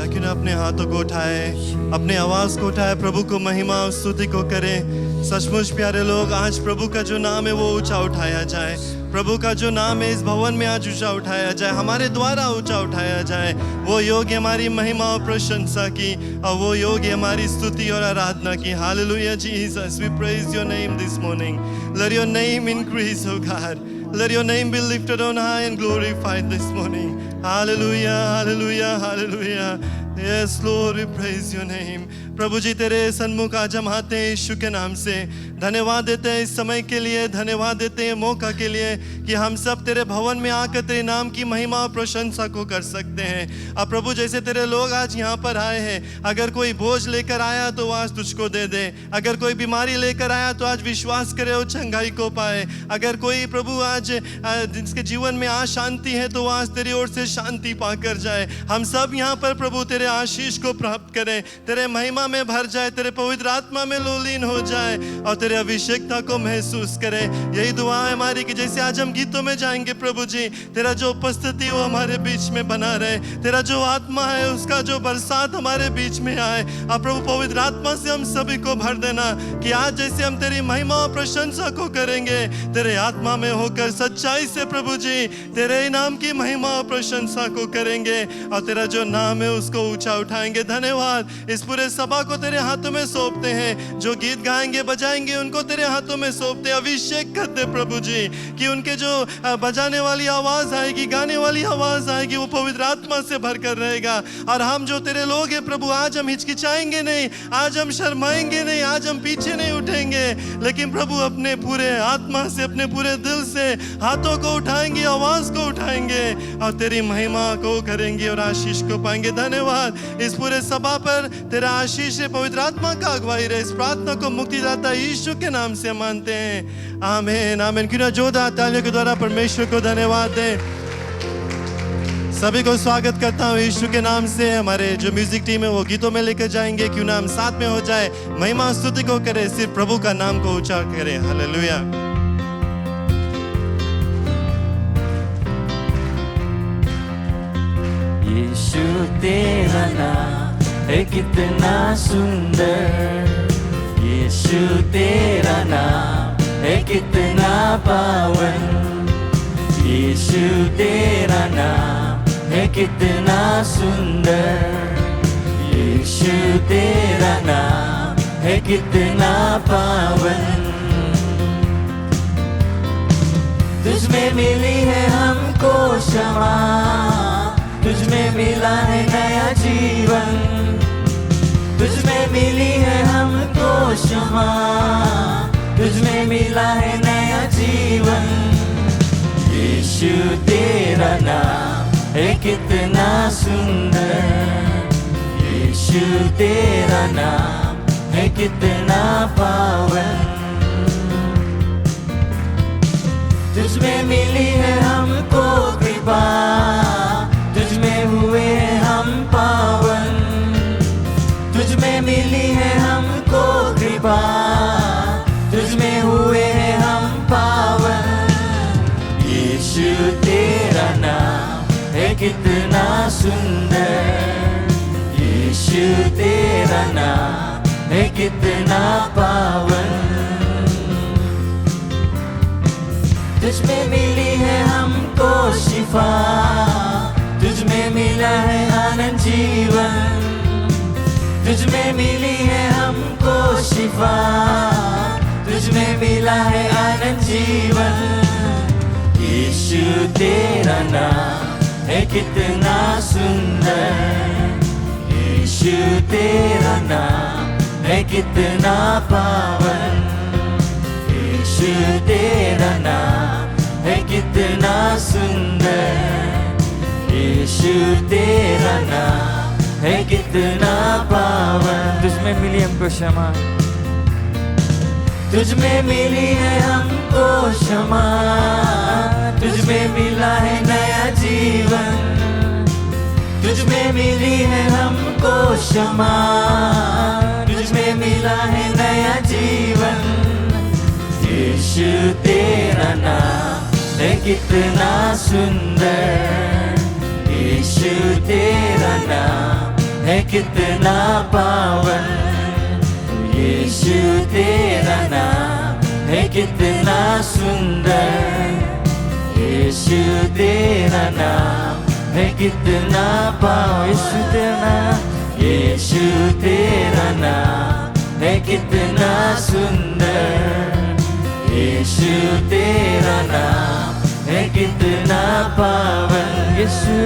क्यों ना अपने हाथों को उठाए, अपने आवाज को उठाए, प्रभु को महिमा और स्तुति को करें। सचमुच प्यारे लोग, आज प्रभु का जो नाम है वो ऊंचा उठाया जाए। प्रभु का जो नाम है इस भवन में आज ऊंचा उठाया जाए, हमारे द्वारा ऊंचा उठाया जाए। वो योग्य हमारी महिमा और प्रशंसा की, और वो योग्य हमारी स्तुति और आराधना की। Hallelujah Jesus, we praise your name this morning. Let your name increase O God, let your name be lifted on high and glorified this morning. Hallelujah, hallelujah, hallelujah. Yes Lord, we praise your name. प्रभु जी तेरे सन्मुख आज हम आते हैं यीशु के नाम से। धन्यवाद देते हैं इस समय के लिए, धन्यवाद देते हैं मौका के लिए कि हम सब तेरे भवन में आकर तेरे नाम की महिमा और प्रशंसा को कर सकते हैं। अब प्रभु जैसे तेरे लोग आज यहाँ पर आए हैं, अगर कोई बोझ लेकर आया तो आज तुझको दे दे, अगर कोई बीमारी लेकर आया तो आज विश्वास करे और चंगाई को पाए, अगर कोई प्रभु आज जिसके जीवन में आज शांति है तो आज तेरी ओर से शांति पाकर जाए। हम सब यहाँ पर प्रभु तेरे आशीष को प्राप्त करें, तेरे महिमा में भर जाए, तेरे पवित्र आत्मा में लोलीन हो जाए और तेरे अभिषेकता को महसूस करें। यही दुआ है हमारी कि जैसे आज हम गीतों में जाएंगे प्रभु जी, तेरा जो उपस्थिति वो हमारे बीच में बना रहे, तेरा जो आत्मा है उसका जो बरसात हमारे बीच में आए। और प्रभु पवित्र आत्मा से हम सभी को भर देना कि आज जैसे हम तेरी महिमा और प्रशंसा को करेंगे, तेरे आत्मा में होकर सच्चाई से प्रभु जी तेरे नाम की महिमा और प्रशंसा को करेंगे और तेरा जो नाम है उसको ऊंचा उठाएंगे। धन्यवाद, इस पूरे सभा को तेरे हाथों में सौंपते हैं। जो गीत गाएंगे बजाएंगे उनको तेरे हाथों में सौंपते। अभिषेक कर दे प्रभु जी कि उनके जो बजाने वाली आवाज आएगी, गाने वाली आवाज आएगी, वो पवित्र आत्मा से भरकर रहेगा। और हम जो तेरे लोग हैं प्रभु, आज हम हिचकिचाएंगे नहीं, आज हम शर्माएंगे नहीं, आज हम पीछे नहीं उठेंगे, लेकिन प्रभु अपने पूरे आत्मा से, अपने पूरे दिल से हाथों को उठाएंगे, आवाज को उठाएंगे और तेरी महिमा को करेंगे और आशीष को पाएंगे। धन्यवाद, इस पूरे सभा पर तेरा आशीष है, पवित्र आत्मा का अगुवाई रहे। इस प्रार्थना को मुक्तिदाता यीशु के नाम से मानते हैं, आमीन आमीन। क्यों ना जोरदार तालियों के द्वारा परमेश्वर को धन्यवाद दें। सभी को स्वागत करता हूँ यीशु के नाम से। हमारे जो म्यूजिक टीम है वो गीतों में लेकर जाएंगे। क्यों ना हम साथ में हो जाए, महिमा स्तुति को करें, सिर्फ प्रभु का नाम को ऊंचा करें। हालेलुया। यीशु तेरा नाम है कितना सुंदर, यीशु तेरा नाम है कितना पावन, यीशु तेरा नाम है कितना सुंदर, यीशु तेरा नाम है कितना पावन। तुझ में मिली है हमको क्षमा, तुझ में मिला है नया जीवन, तुझ में मिली है हमको क्षमा, तुझ में मिला है नया जीवन। यीशु तेरा नाम है कितना सुंदर, यीशु तेरा नाम है कितना पावन। तुझ में मिली है हमको कृपा, तुझ में हुए हैं हम पावन, तुझ में मिली है हमको कृपा, तुझ में हुए हैं हम पावन। यीशु तेरा नाम है कितना सुंदर, यीशु तेरा नाम है कितना पावन। तुझ में मिली है हमको शिफा, तुझ में मिला है आनंद जीवन, तुझ में मिली है हमको शिफा, तुझ में मिला है आनंद जीवन। यीशु तेरा नाम है कितना सुंदर, यीशु तेरा नाम है कितना पावन, यीशु तेरा नाम है कितना सुंदर, यीशु तेरा नाम है कितना पावन। तुझ में मिली हमको क्षमा, तुझ में मिली है हमको क्षमा, तुझ में मिला है नया जीवन, तुझ में मिली है हमको क्षमा, तुझ में मिला है नया जीवन। यीशु तेरा नाम है कितना सुंदर, यीशु तेरा नाम है कितना पावन, यीशु तेरा नाम है कितना सुंदर, यीशु तेरा नाम है कितना पावन। यीशु तेरा नाम, यीशु तेरा नाम है कितना सुंदर, यीशु तेरा नाम है कितना पावन। यीशु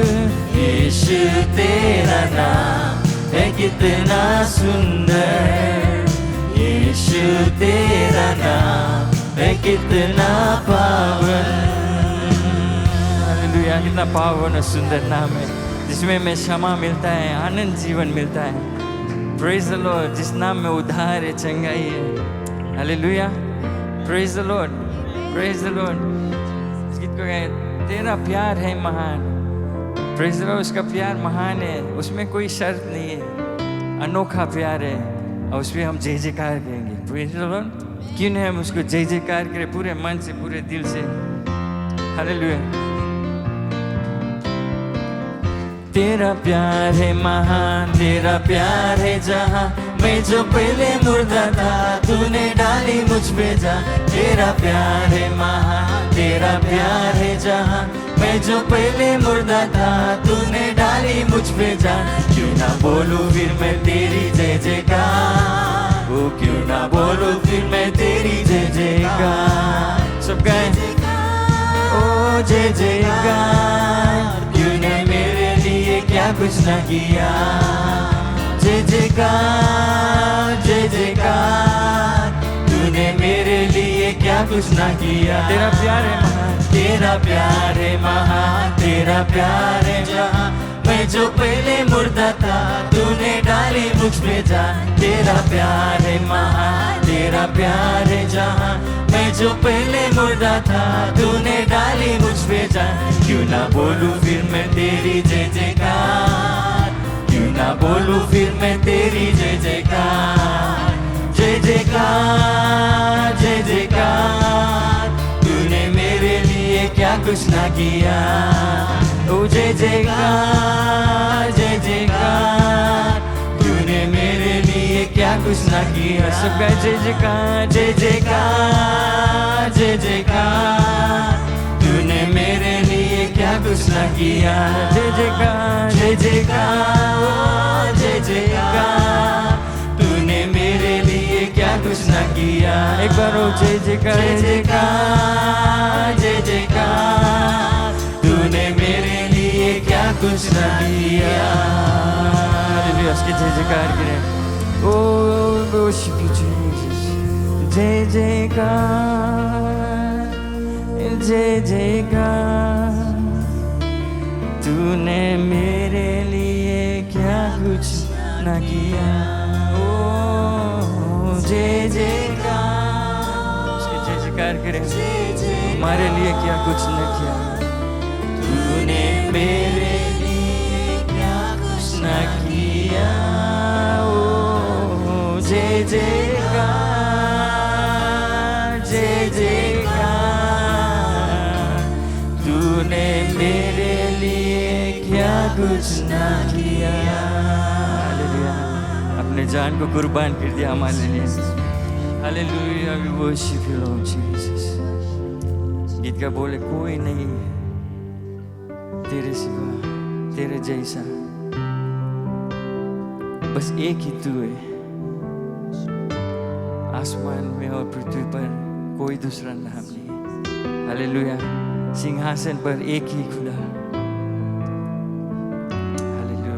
यीशु तेरा नाम है कितना सुंदर, यीशु तेरा नाम है कितना पावन। हालेलुया, कितना पावन और सुंदर नाम है जिसमें में क्षमा मिलता है, आनंद जीवन मिलता है। प्रेज द लॉर्ड, जिस नाम में उद्धार है, चंगाई है। Hallelujah, praise the Lord, praise the Lord. इस गीत को कहें, तेरा प्यार है महान। प्रेज द लॉर्ड, उसका प्यार महान है, उसमें कोई शर्त नहीं है, अनोखा प्यार है और उस पर हम जय जयकार करेंगे। प्रेज द लॉर्ड, क्यों नहीं हम उसको जय जयकार करें पूरे मन से, पूरे दिल से। हालेलुया। तेरा प्यार है महान, तेरा प्यार है जहां, मैं जो पहले मुर्दा था तूने डाली मुझ पे जा। तेरा प्यार है महान, तेरा प्यार है जहां, मैं जो पहले मुर्दा था तूने डाली मुझ पे जान, क्यों ना बोलूं फिर मैं तेरी जय जयकार, ओ क्यों ना बोलूं फिर मैं तेरी जय जयकार। सब गाएं ओ जय जयकार, तूने मेरे लिए क्या कुछ न किया, जय जयकार जय जयकार, तूने मेरे लिए क्या कुछ न किया। तेरा प्यार है महान, तेरा प्यार है महान, तेरा प्यार है जहां, मैं जो पहले मुर्दा था तूने डाली मुझ पे जान, तेरा प्यार है महान, तेरा प्यार है जहां, मैं जो पहले मुर्दा था तूने डाली मुझ पे जान, क्यों ना बोलूं फिर मैं तेरी जय जयकार, क्यों ना बोलूं फिर मैं तेरी जय जयकार, जय जयकार जय जयकार, तूने मेरे लिए क्या कुछ ना किया, ओ जय जयकार जय जयकार, तूने मेरे लिए क्या कुछ ना किया। सबका जय जयकार जय जयकार जय जयकार, तूने मेरे लिए क्या कुछ ना किया, जय जयकार जय जयकार जय जयकार, तूने मेरे लिए क्या कुछ ना किया। एक बार हो जय जयकार जय जयकार जय जयकार, तूने मेरे लिए क्या कुछ ना किया। हालेलुया, उसके जय जयकार करें। ओ worship you Jesus, जय जयकार जय जयकार, तूने मेरे लिए क्या कुछ न किया, ओ जय जयकार। उसके जय जयकार करें, हमारे लिए क्या कुछ न किया, तूने मेरे लिए क्या कुछ न किया, ओ जय जयकार जय जयकार, तूने मेरे लिए क्या कुछ ना किया। हालेलुया, अपने जान को कुर्बान कर दिया हमारे लिए। Hallelujah, we worship you Lord Jesus. गीत का बोले कोई नहीं है तेरे सिवा, तेरे जैसा, बस एक ही तू है, आसमान में और पृथ्वी पर कोई दूसरा नाम नहीं है। हालेलुया, सिंहासन पर एक ही खुदा। हालेलुया,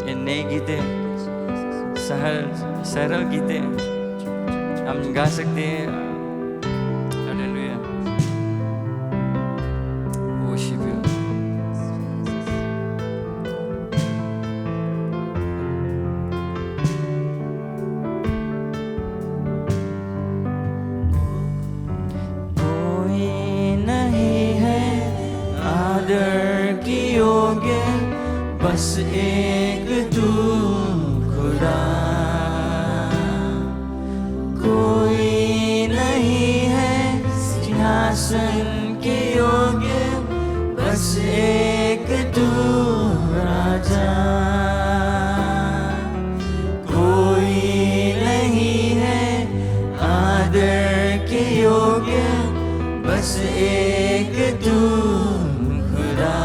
ये नए गीते सरल गीते हम गा सकते हैं। Hallelujah, worship you। बस एक तू खुदा, कोई नहीं है सिंहासन के योग्य, बस एक तू राजा, कोई नहीं है आदर के योग्य, बस एक तू खुदा,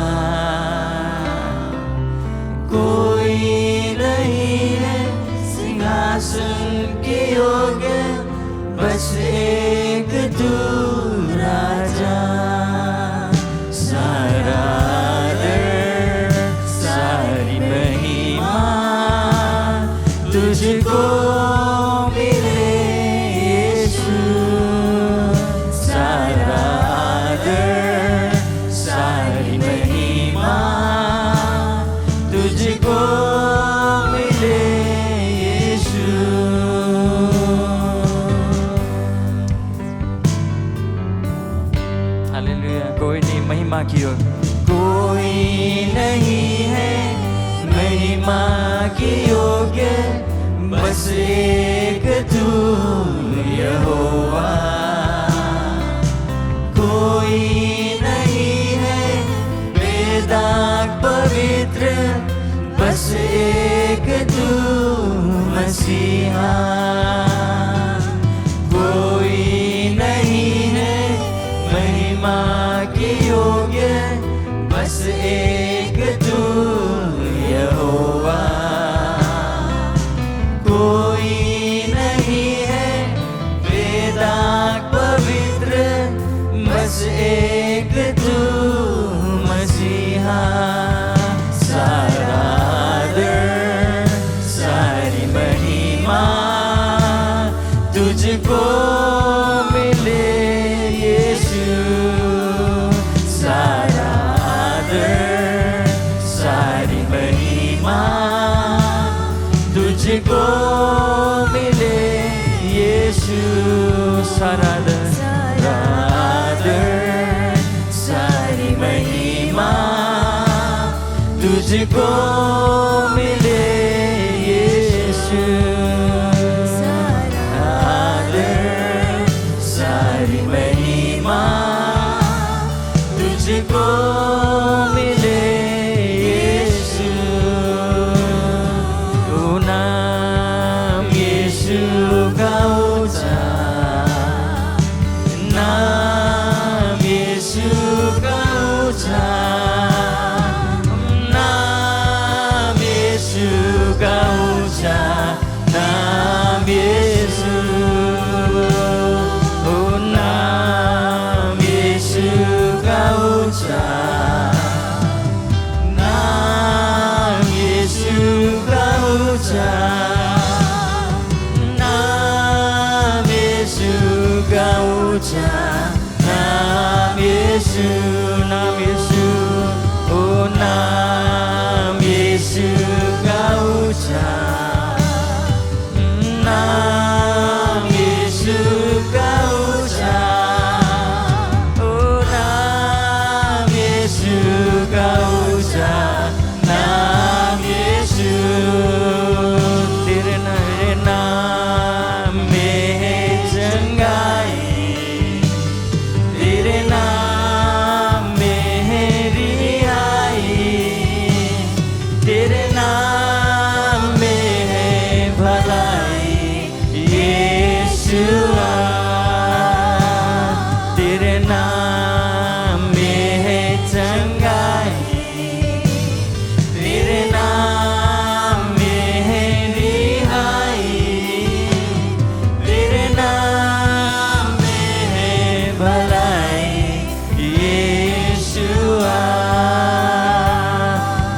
कोई नहीं है सिंहासन के योग्य, बस एक तू राजा, सारा आदर सारी महिमा तुझको मिले यीशु, सारा आदर सारी महिमा तुझको मिले यीशु। हालेलुया, कोई नहीं महिमा की ओर, कोई नहीं है महिमा की योग्य, बस एक तू यहोवा, कोई नहीं है बेदाग पवित्र, बस एक तू मसीहा, कोई नहीं है महिमा महिमा तुझको मिले यीशु। सारा आदर सारी महिमा तुझको मिले यीशु। आदर सारी महिमा तुझको मिले यीशु। तू नाम यीशु का ऊंचा, नाम यीशु का ऊंचा, नाम यीशु का ऊंचा, नाम यीशु। ओ नाम यीशु का ऊंचा, नाम यीशु का ऊंचा, नाम यीशु का ऊंचा, नाम यीशु, नाम यीशु। ओ नाम यीशु का ऊंचा, नाम यीशु का ऊंचा, ओ नाम यीशु का ऊंचा, नाम यीशु। तेरे नाम में है चंगाई, तेरे नाम में है रिहाई, तेरे नाम में है भलाई यीशुआ। तेरे नाम में है चंगाई, तेरे नाम में है रिहाई, तेरे नाम में है भलाई यीशुआ।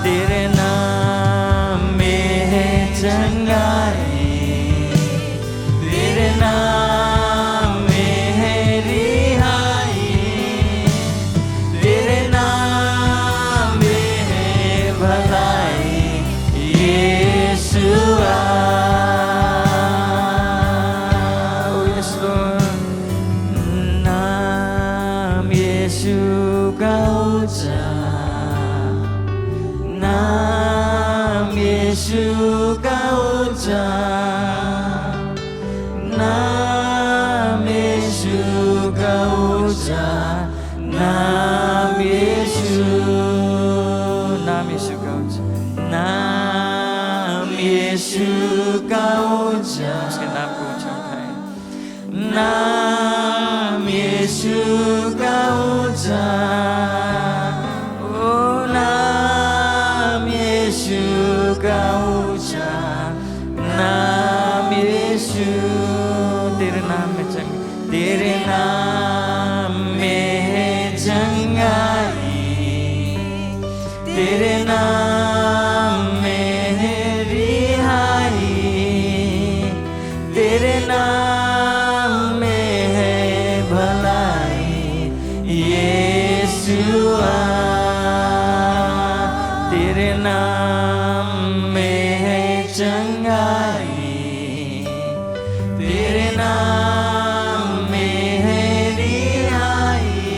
तेरे नाम में है चंगाई, तेरे नाम में है रिहाई, तेरे नाम में है भलाई यीशुआ। ओ यीशु, नाम यीशु का ऊंचा, नाम यीशु का ऊंचा, नाम यीशु का ऊंचा, नाम यीशु, नाम यीशु का ऊंचा, नाम यीशु का ऊंचा। उसके नाम को ऊंचा उठाएं। नाम यीशु का ऊंचा, ओ नाम यीशु का ऊंचा, नाम यीशु। तेरे नाम में चंगाई, तेरे नाम में है चंगाई, तेरे नाम में है रिहाई, तेरे नाम में है भलाई यीशुआ। तेरे नाम में है चंगाई, तेरे नाम में है रिहाई,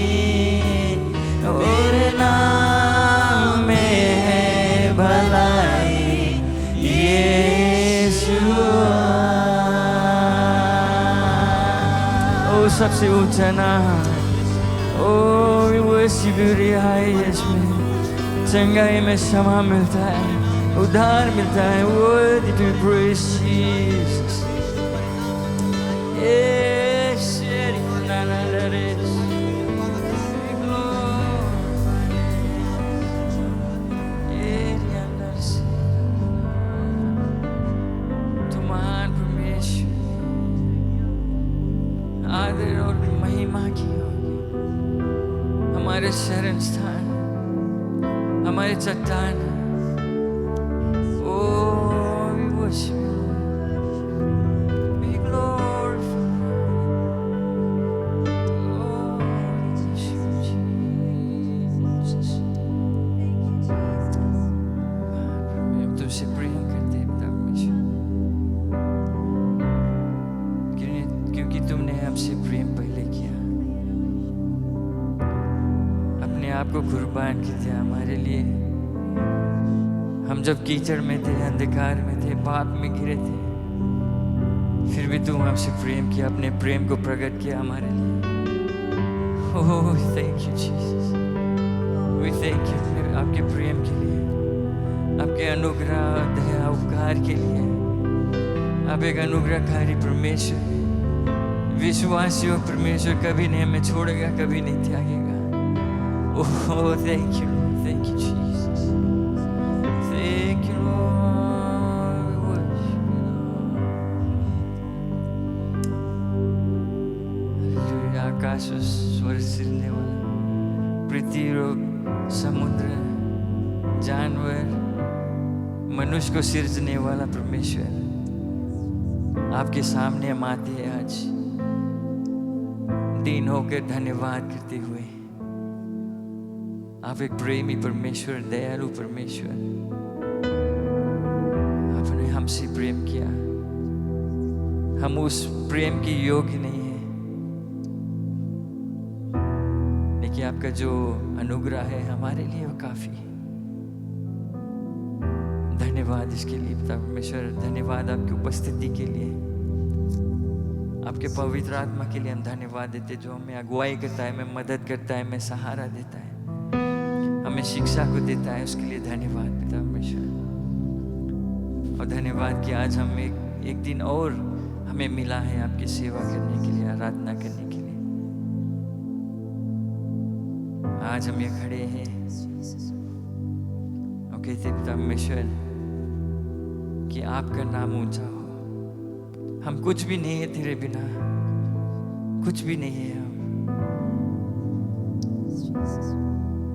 तेरे नाम में है भलाई यीशुआ। ओ सबसे ऊंचा नाम, ओ worship you, रिहाई इसमें, चंगाई में क्षमा मिलता है, उद्धार मिलता है। Worthy to be praised, Jesus. Yes, तुम महान परमेश्वर, आदर और महिमा की होगी। हमारे शरण स्थान, हमारे चट्टान, oh, we worship you, we glorify, oh, Jesus. हम तो आपसे प्रेम करते हैं पिता परमेश्वर, क्योंकि तुमने हमसे प्रेम पहले किया, अपने आप को कुर्बान किया हमारे लिए। हम जब कीचड़ में थे, अंधकार में थे, पाप में घिरे थे, फिर भी तुम हमसे प्रेम किया, अपने प्रेम को प्रकट किया हमारे लिए। Oh thank you Jesus, we thank you आपके प्रेम के लिए, आपके अनुग्रह दया उपकार के लिए। आप एक अनुग्रहकारी परमेश्वर हैं, विश्वासियों परमेश्वर, कभी नहीं हमें छोड़ेगा, कभी नहीं त्यागेगा। Oh thank you Jesus, thank you lord. आकाश और स्वर्ग सिरने वाला, पृथ्वी और समुद्र, जानवर, मनुष्य को सिरजने वाला परमेश्वर, आपके सामने हम आते हैं आज दीन होकर धन्यवाद करते हुए। आप एक प्रेमी परमेश्वर, दयालु परमेश्वर, आपने हमसे प्रेम किया। हम उस प्रेम के योग्य नहीं है, लेकिन आपका जो अनुग्रह है हमारे लिए वो काफी है। धन्यवाद इसके लिए पिता परमेश्वर, धन्यवाद आपकी उपस्थिति के लिए, आपके पवित्र आत्मा के लिए हम धन्यवाद देते, जो हमें अगुवाई करता है, हमें मदद करता है, हमें सहारा देता है, हमें शिक्षा को देता है। उसके लिए धन्यवाद पिता परमेश्वर। और धन्यवाद कि आज हम एक दिन और हमें मिला है आपकी सेवा करने के लिए, आराधना करने के लिए। आज हम ये खड़े हैं और कहते पिता परमेश्वर कि आपका नाम ऊंचा हो। हम कुछ भी नहीं है तेरे बिना, कुछ भी नहीं है हम,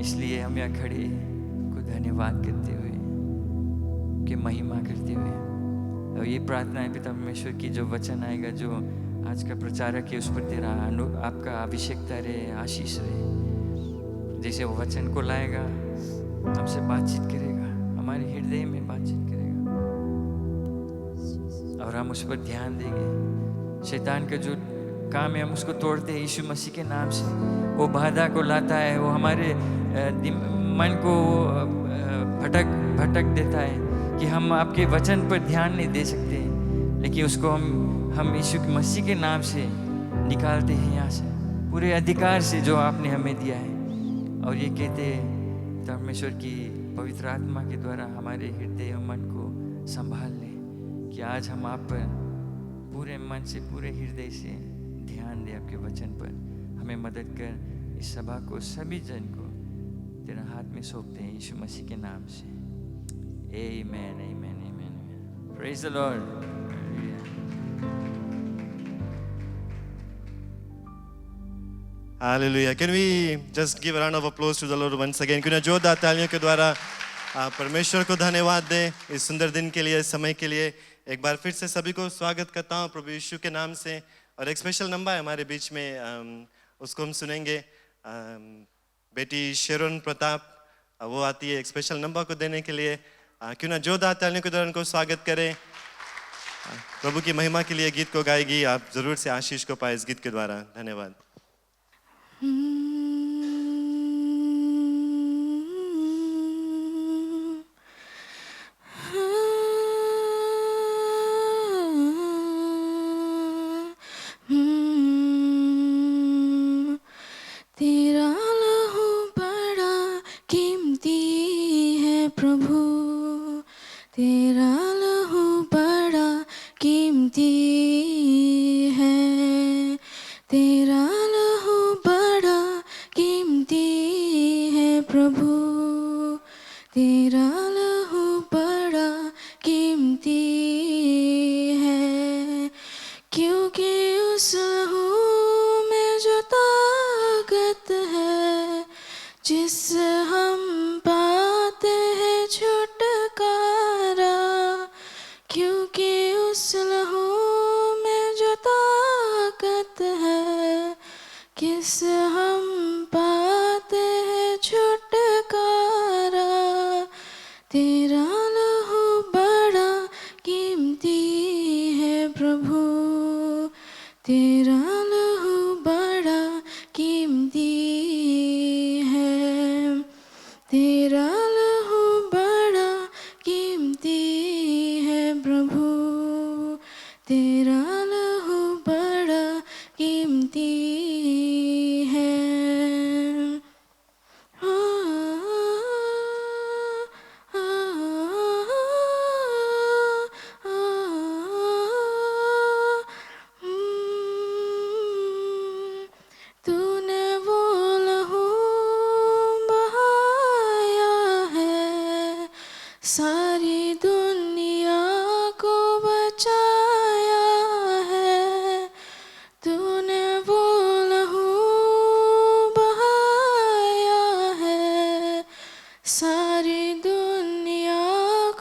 इसलिए हम यहाँ खड़े को धन्यवाद करते हुए, कि महिमा करते हुए। और ये प्रार्थना है पिता परमेश्वर की जो वचन आएगा, जो आज का प्रचारक है, उस पर तेरा आपका अभिषेकता रहे, आशीष रहे। जैसे वो वचन को लाएगा, हमसे बातचीत करेगा, हमारे हृदय में बातचीत करेगा, और हम उस पर ध्यान देंगे। शैतान का जो काम है हम उसको तोड़ते हैं यीशु मसीह के नाम से। वो बाधा को लाता है, वो हमारे मन को भटक देता है कि हम आपके वचन पर ध्यान नहीं दे सकते, लेकिन उसको हम यीशु मसीह के नाम से निकालते हैं यहाँ से, पूरे अधिकार से जो आपने हमें दिया है। और ये कहते हैं परमेश्वर की पवित्र आत्मा के द्वारा हमारे हृदय और मन को संभाल ले, कि आज हम आप पर पूरे मन से, पूरे हृदय से ध्यान दें आपके वचन पर। हमें मदद कर, इस सभा को, सभी जन को तेरा हाथ में सौंपते हैं यीशु मसीह के नाम से। Amen, amen, amen. Praise the lord. Hallelujah. Can we just give a round of applause to the Lord once again? क्यों ना जोरदार तालियों के द्वारा परमेश्वर को धन्यवाद दें इस सुंदर दिन के लिए, समय के लिए। एक बार फिर से सभी को स्वागत करता हूँ प्रभु यीशु के नाम से। और एक स्पेशल नंबर है हमारे बीच में, उसको हम सुनेंगे। बेटी शेरोन प्रताप वो आती है एक स्पेशल नंबर को देने के लिए। क्यों ना जोरदार तालियों के द्वारा उनको स्वागत करें। प्रभु की महिमा के लिए गीत को गाएगी, आप जरूर से आशीष को पाए इस गीत के द्वारा। धन्यवाद। तेरा लहू बड़ा कीमती है प्रभु, तेरा लहू बड़ा कीमती है, तेरा लहू बड़ा कीमती है प्रभु, तेरा लहू बड़ा कीमती है। क्योंकि उस लहू में जो ताकत है, जिससे हम पाते हैं छुटकारा, क्योंकि उस लहू में जो ताकत है, किससे हम पाते हैं छुटकारा, तेरा लहू तेरा लहू बड़ा कीमती है, तेरा लहू बड़ा कीमती है प्रभु, तेरा लहू बड़ा कीमती है। तूने वो लहू बहाया है, सारी दुनिया को बचाया है। तूने वो लहू बहाया है, सारी दुनिया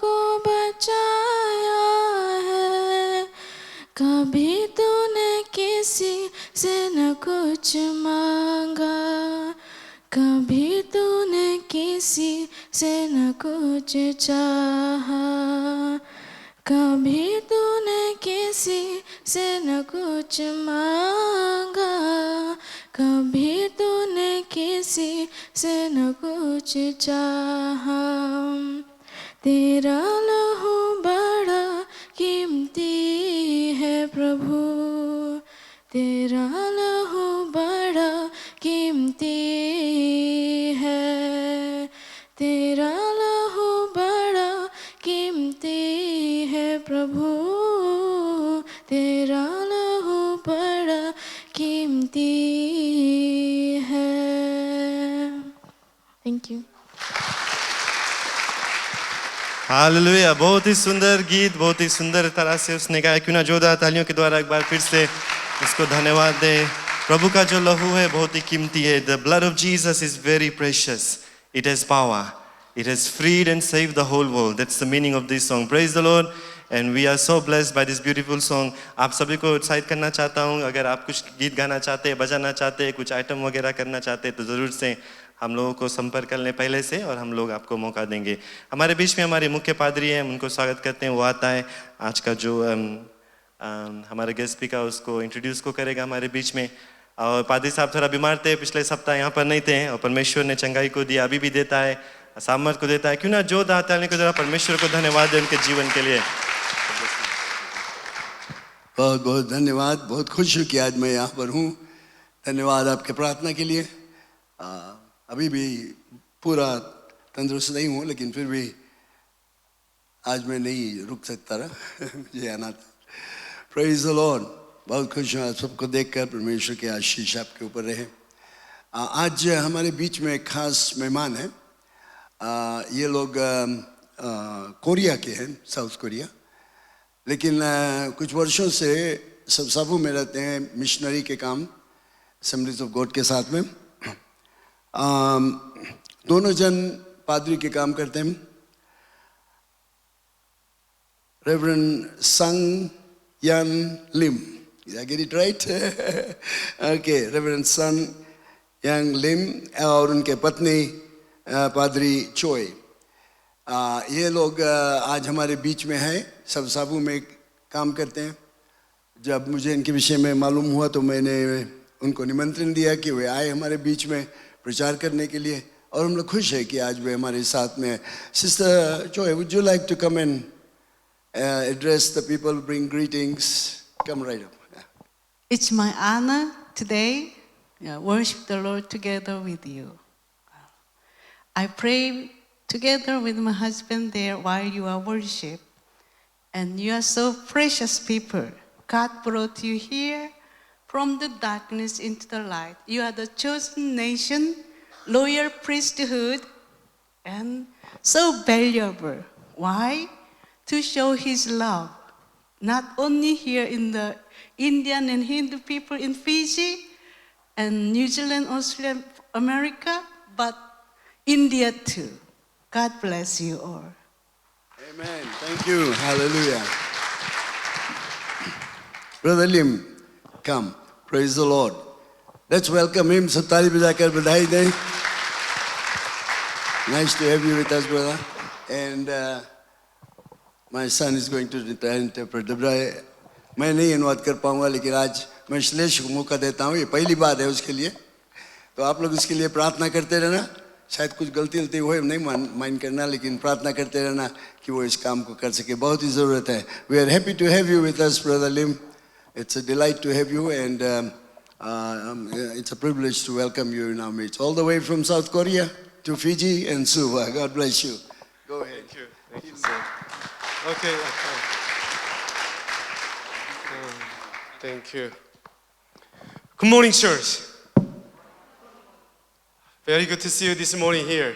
को बचाया है। कभी तूने किसी से न कुछ मांगा, कभी तूने किसी से न कुछ चाहा, कभी तूने किसी से न कुछ मांगा, कभी तूने किसी से न कुछ चाहा। तेरा लहू बड़ा कीमती है प्रभु, तेरा लहू बड़ा कीमती है, तेरा लहू बड़ा कीमती है प्रभु, तेरा लहू बड़ा कीमती है। Thank you. हालेलुया। बहुत ही सुंदर गीत, बहुत ही सुंदर तरह से उसने गाया। क्यों ना जोरदार तालियों के द्वारा एक बार फिर से उसको धन्यवाद दे। प्रभु का जो लहू है बहुत ही कीमती है। The blood of Jesus is very precious. It has power. It has freed and saved the whole world. That's the meaning of this song. Praise the Lord. And we are so blessed by this beautiful song. आप सभी को उत्साहित करना चाहता हूँ, अगर आप कुछ गीत गाना चाहते हैं, बजाना चाहते हैं, कुछ आइटम वगैरह करना चाहते हैं तो ज़रूर से हम लोगों को संपर्क कर लें पहले से, और हम लोग आपको मौका देंगे। हमारे बीच में हमारे मुख्य पादरी हैं, उनको स्वागत करते हैं। वो आता है, आज का जो हमारे गेस्ट स्पीकर उसको इंट्रोड्यूस को करेगा हमारे बीच में। और पादरी साहब थोड़ा बीमार थे, पिछले सप्ताह यहाँ पर नहीं थे, और परमेश्वर ने चंगाई को दिया, अभी भी देता है, सामर्थ को देता है। क्यों ना जो दाता है को परमेश्वर को धन्यवाद दें उनके जीवन के लिए। बहुत बहुत धन्यवाद। बहुत खुश हूँ कि आज मैं यहाँ पर हूँ। धन्यवाद आपके प्रार्थना के लिए। अभी भी पूरा तंदुरुस्त नहीं हूँ, लेकिन फिर भी आज मैं नहीं रुक सकता रहा मुझे आना था। Praise the Lord. बहुत खुश हूँ आप सबको देखकर। परमेश्वर की आशीष आपके ऊपर रहे। आज हमारे बीच में एक खास मेहमान हैं। ये लोग कोरिया के हैं, साउथ कोरिया, लेकिन कुछ वर्षों से सबसाबू में रहते हैं, मिशनरी के काम असेंबलीज ऑफ गॉड के साथ में। दोनों जन पादरी के काम करते हैं। रेवरेंड संग यान लिम, did I get it right? Okay, reverend संग यान लिम और उनके पत्नी पादरी चोय। ये लोग आज हमारे बीच में हैं, सबसाबू में काम करते हैं। जब मुझे इनके विषय में मालूम हुआ तो मैंने उनको निमंत्रण दिया कि वे आए हमारे बीच में प्रचार करने के लिए, और हम लोग खुश हैं कि आज वे हमारे साथ में। Sister Joy, would you like to come and address the people, bring greetings? Come right up. It's my honor today worship the Lord together with you. I pray together with my husband there while you are worship, and you are so precious people. God brought you here from the darkness into the light. You are the chosen nation, loyal priesthood, and so valuable. Why? To show His love, not only here in the Indian and Hindu people in Fiji and New Zealand, Australia, America, but India too. God bless you all. Amen. Thank you. Hallelujah. Brother Lim, come. Praise the Lord. Let's welcome him. सब ताली बजाकर बधाई दें. Nice to have you with us, brother. And my son is going to interpret. मैं नहीं अनुवाद कर पाऊंगा, लेकिन आज मैं श्लेष को मौका देता हूँ, ये पहली बात है उसके लिए, तो आप लोग उसके लिए प्रार्थना करते रहना। शायद कुछ गलती गलती हो, नहीं माइंड करना, लेकिन प्रार्थना करते रहना कि वो इस काम को कर सके, बहुत ही ज़रूरत है। We are happy to have you with us brother Lim, it's a delight to have you and it's a privilege to welcome you in our midst, all the way from South Korea to Fiji and Suva. God bless you. Go ahead. Thank you. Thank you, sir. Okay. Thank you. Good morning, church. Very good to see you this morning here.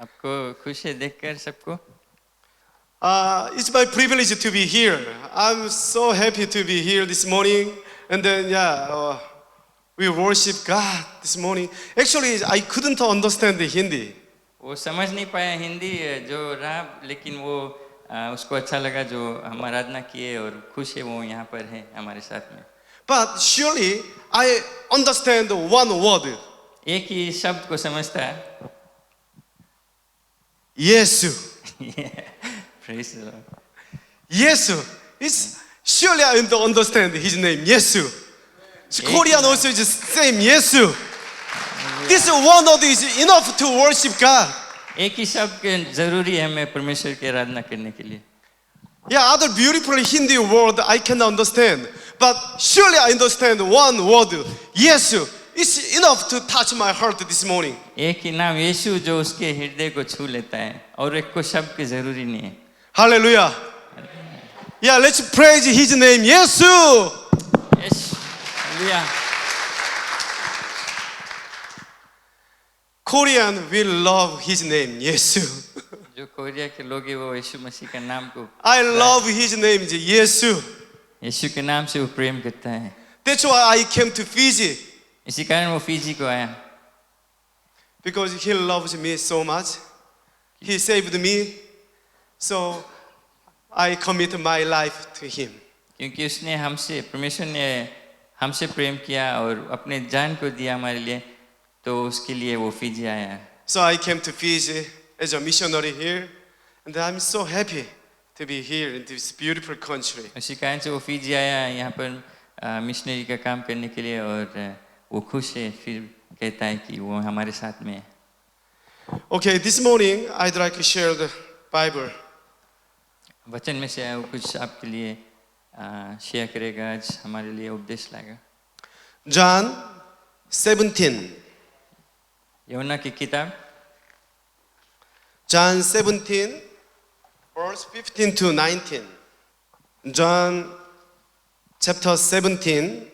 आपको खुश है देखकर सबको? It's my privilege to be here. I'm so happy to be here this morning. And then, we worship God this morning. Actually, I couldn't understand the Hindi. वो समझ नहीं पाया हिंदी जो रहा, लेकिन वो उसको अच्छा लगा जो हम आराधना किए और खुश है वो यहाँ पर है हमारे साथ में। But surely, I understand one word. एक ही शब्द को समझता है। Yesu. Praise the Lord. Yesu. Surely I don't understand his name, Yesu. Korean also is the same, Yesu. This one word is enough to worship God. एक ही शब्द के जरूरी है हमें परमेश्वर की आराधना करने के लिए। Yeah, other beautiful Hindi word I can understand. But surely I understand one word, Yesu. It's enough to touch my heart this morning. एक ही नाम यीशु जो उसके हृदय को छू लेता है और एक को शब्द की जरूरी नहीं है। Hallelujah. Yeah, let's praise his name, Yesu. Yes, hallelujah. Korean will love his name, Yesu. जो कोरिया के लोग हैं वो यीशु मसीह का नाम को I love his name, Yesu. यीशु के नाम से वो प्रेम करता है। That's why I came to Fiji. इसी कारण वो फिजी को आया, Because he loves me so much. He saved me. So I commit my life to him. क्योंकि उसने हमसे परमेश्वर ने हमसे प्रेम किया और अपने जान को दिया हमारे लिए, तो उसके लिए वो फिजी आया। So I came to Fiji as a missionary here. And I'm so happy to be here in this beautiful country. उसी कारण से वो फिजी आया यहाँ पर मिशनरी का काम करने के लिए, और वो खुश है, फिर कहता है कि वो हमारे साथ में है। Okay, this morning I'd like to share the Bible. वचन में से वो कुछ आपके लिए शेयर करेगा, आज हमारे लिए उपदेश लाएगा। John 17. यूहन्ना की किताब John 17, verse 15 to 19. John chapter 17,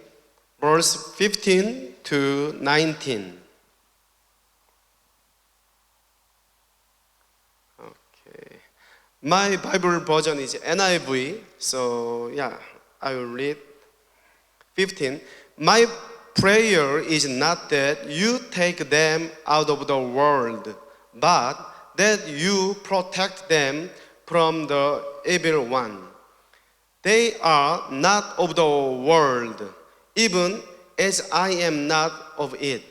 verse 15 to 19. Okay. My Bible version is NIV, so yeah, I will read 15. My prayer is not that you take them out of the world, but that you protect them from the evil one. They are not of the world, even as I am not of it.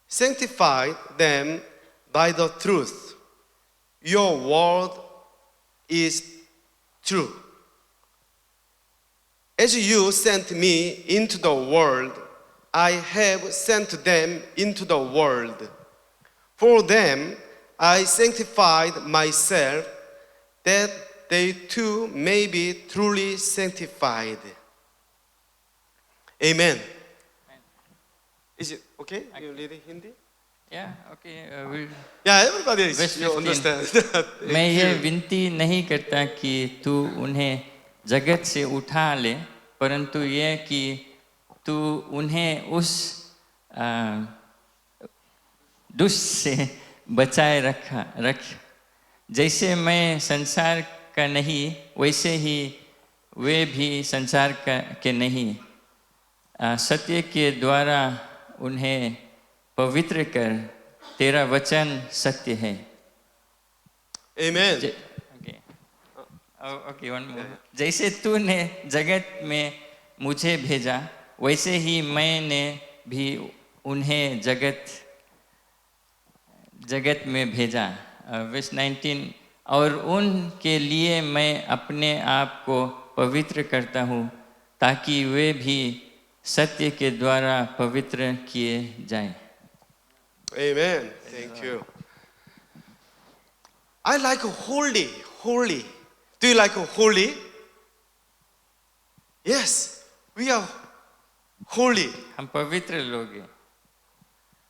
Sanctify them by the truth. Your word is true. As you sent me into the world, I have sent them into the world. For them I sanctified myself, that they too may be truly sanctified. Amen. Is it okay? You read Hindi? या okay. Yeah, everybody is, Verse you 15. understand. मैं ये विनती नहीं करता कि तू उन्हें जगत से उठा ले, परंतु ये कि तू उन्हें उस दुष्ट से बचाए रख। जैसे मैं संसार का नहीं, वैसे ही वे भी संसार के नहीं। सत्य के द्वारा उन्हें पवित्र कर, तेरा वचन सत्य है। Amen. Okay, one more. जैसे तूने जगत में मुझे भेजा, वैसे ही मैंने भी उन्हें जगत में भेजा। वर्स 19, और उनके लिए मैं अपने आप को पवित्र करता हूँ, ताकि वे भी सत्य के द्वारा पवित्र किए जाएं। Amen. Thank you. I like holy, holy. Do you like holy? Yes, we are holy. हम पवित्र लोग हैं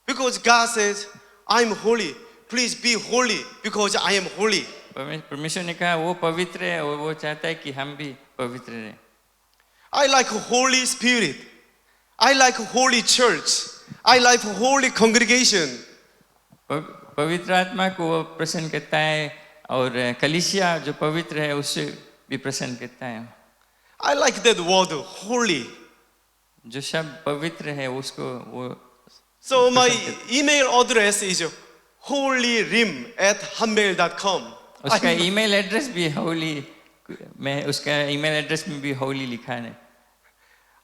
Because God says, I'm holy. Please be holy because I am holy. परमेश्वर ने कहा वो पवित्र है और वो चाहता है कि हम भी पवित्र रहें। I like Holy Spirit. I like holy church. I like holy congregation. पवित्र आत्मा को वो प्रसन्न करता है और कलीसिया जो पवित्र है उससे भी प्रसन्न करता है। I like that word, holy. जो शब्द पवित्र है उसको वो So my email address is holyrim@hotmail.com. उसका ईमेल एड्रेस भी होली मैं उसका ईमेल एड्रेस में भी होली लिखा है।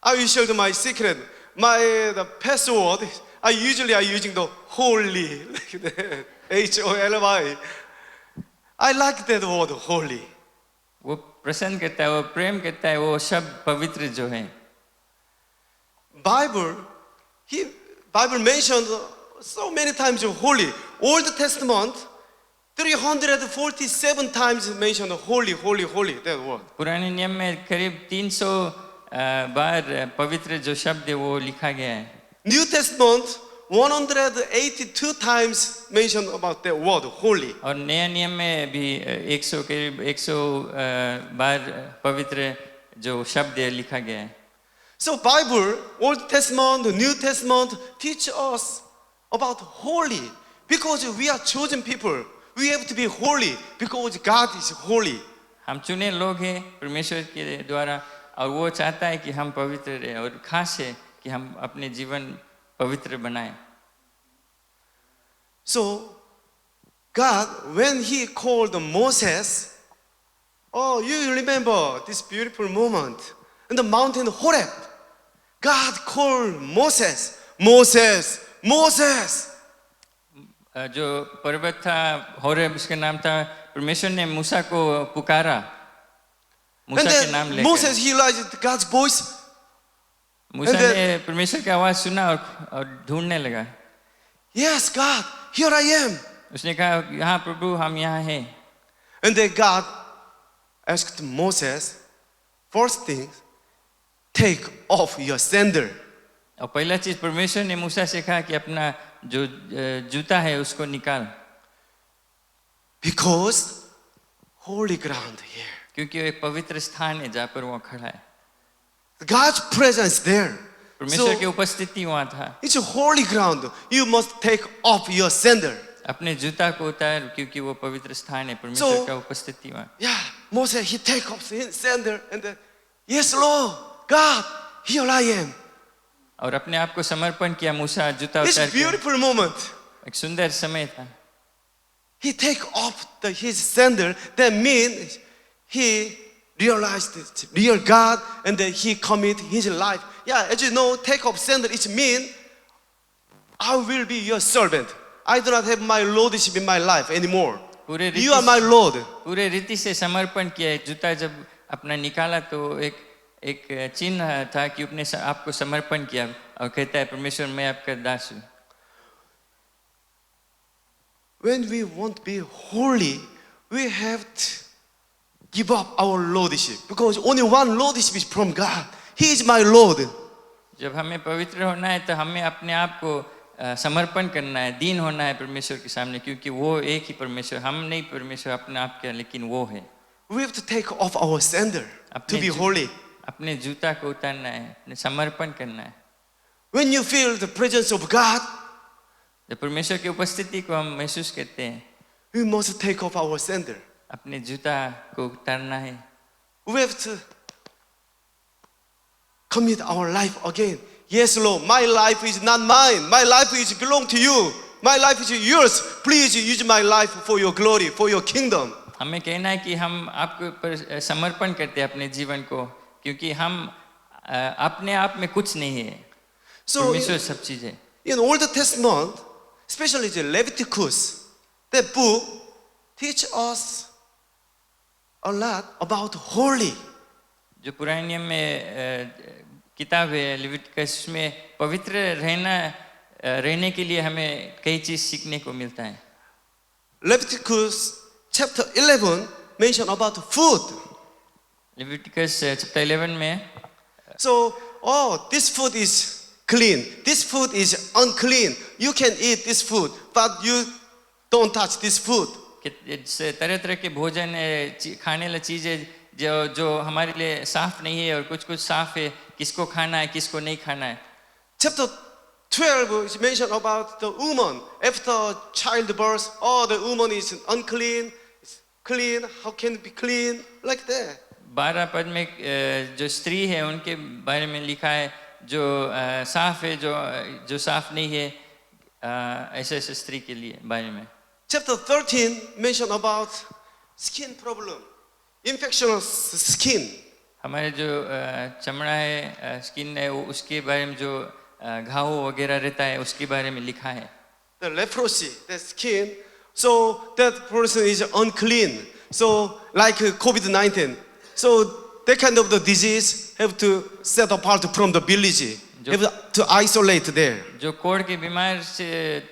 I will show you my secret. The password. I usually using the holy, like that, HOLY. I like that word, holy. वो प्रसन्न करता है वो प्रेम करता है वो शब्द पवित्र जो है। Bible mentioned so many times holy. Old Testament 347 times mentioned holy, holy, holy, that word. पुराने नियम में करीब 300 बार पवित्र जो शब्द है वो लिखा गया है। New Testament 182 times mentioned about that word, holy. और नया नियम में भी 100 करीब 100 बार पवित्र जो शब्द है लिखा गया है। So Bible, Old Testament, New Testament teach us about holy because we are chosen people. We have to be holy because God is holy. हम चुने लोग हैं परमेश्वर के द्वारा और वो चाहता है कि हम पवित्र रहें और खास है कि हम अपने जीवन पवित्र बनाएं। So God, when He called Moses, oh, you remember this beautiful moment in the mountain Horeb. God called Moses, Moses, Moses. जो पर्वत था होरेब उसका नाम था परमेश्वर ने मूसा को पुकारा And मूसा के नाम then लेकर Moses, he realized God's voice. Musa and then- ने परमेश्वर की आवाज सुना और ढूंढने लगा। Yes, God, here I am. उसने कहा यहाँ प्रभु हम यहाँ हैं। And then God asked Moses, first thing, take off your sandal. और पहला चीज परमेश्वर ने मूसा से कहा कि अपना जो जूता है उसको निकाल Because holy ground here. क्योंकि वो एक पवित्र स्थान है जहाँ पर वो खड़ा है। God's presence there. परमेश्वर की So उपस्थिति वहाँ था। it's a holy ground. You must take off your sandal. अपने जूता को उतार क्योंकि वो पवित्र स्थान है परमेश्वर So- का उपस्थिति वहाँ। Yeah, Moses, he take off his sandal and then, yes, Lord, God, here I am. और अपने आप को समर्पण किया मूसा जूता It's उतार a के। beautiful moment. एक सुंदर समय था। He take off his sandal. That means he realized it's real God and then he commit his life. Yeah, as you know, take off sandal, it means I will be your servant. I do not have my lordship in my life anymore. पूरे रीति You are my Lord. पूरे रीति से समर्पण किया। जूता जब अपना निकाला तो एक चिन्ह था कि अपने आपको समर्पण किया और कहता है परमेश्वर मैं आपका दास हूँ। When we want to be holy, we have to give up our lordship because only one lordship is from God. He is my Lord. जब हमें पवित्र होना है तो हमें अपने आप को समर्पण करना है दीन होना है परमेश्वर के सामने क्योंकि वो एक ही परमेश्वर हम नहीं परमेश्वर अपने आप के लेकिन वो है। We have to take off our sandal to be holy. अपने जूता को उतारना है अपने समर्पण करना है। When you feel the presence of God, जब परमेश्वर की उपस्थिति को हम महसूस करते हैं we must take off our sandal. अपने जूता को उतारना है। We have to commit our life again. Yes, Lord, my life is not mine. My life is belong to you. My life is yours. Please use my life for your glory, for your kingdom. हमें कहना है कि हम आपके ऊपर समर्पण करते हैं अपने जीवन को क्योंकि हम अपने आप में कुछ नहीं है So परमेश्वर सब चीज है। in Old Testament, especially the Leviticus, that book teach us a lot about holy. जो पुराने नियम में किताब है लेविटिकस में पवित्र रहने के लिए हमें कई चीज सीखने को मिलता है. Leviticus chapter 11 mention about food. Leviticus chapter 11 में So, oh, this food is clean. This food is unclean. You can eat this food, but you don't touch this food. तरह तरह के भोजन है, खाने वाली चीजें जो हमारे लिए साफ नहीं है और कुछ साफ है, किसको खाना है किसको नहीं खाना है. Chapter 12 is mentioned about the woman after childbirth. Oh, the woman is unclean. It's clean. How can it be clean? Like that. 12 पद में जो स्त्री है उनके बारे में लिखा है जो साफ है जो साफ नहीं है, ऐसे स्त्री के लिए बारे में. Chapter 13 mentioned about skin problem, infectious skin. हमारे जो चमड़ा है, स्किन है, उसके बारे में जो घाव वगैरह रहता है उसके बारे में लिखा है. The leprosy, the skin. So that person is unclean. So like COVID-19. So that kind of the disease have to set apart from the village. Have to isolate there. जो कोढ़ के बीमार से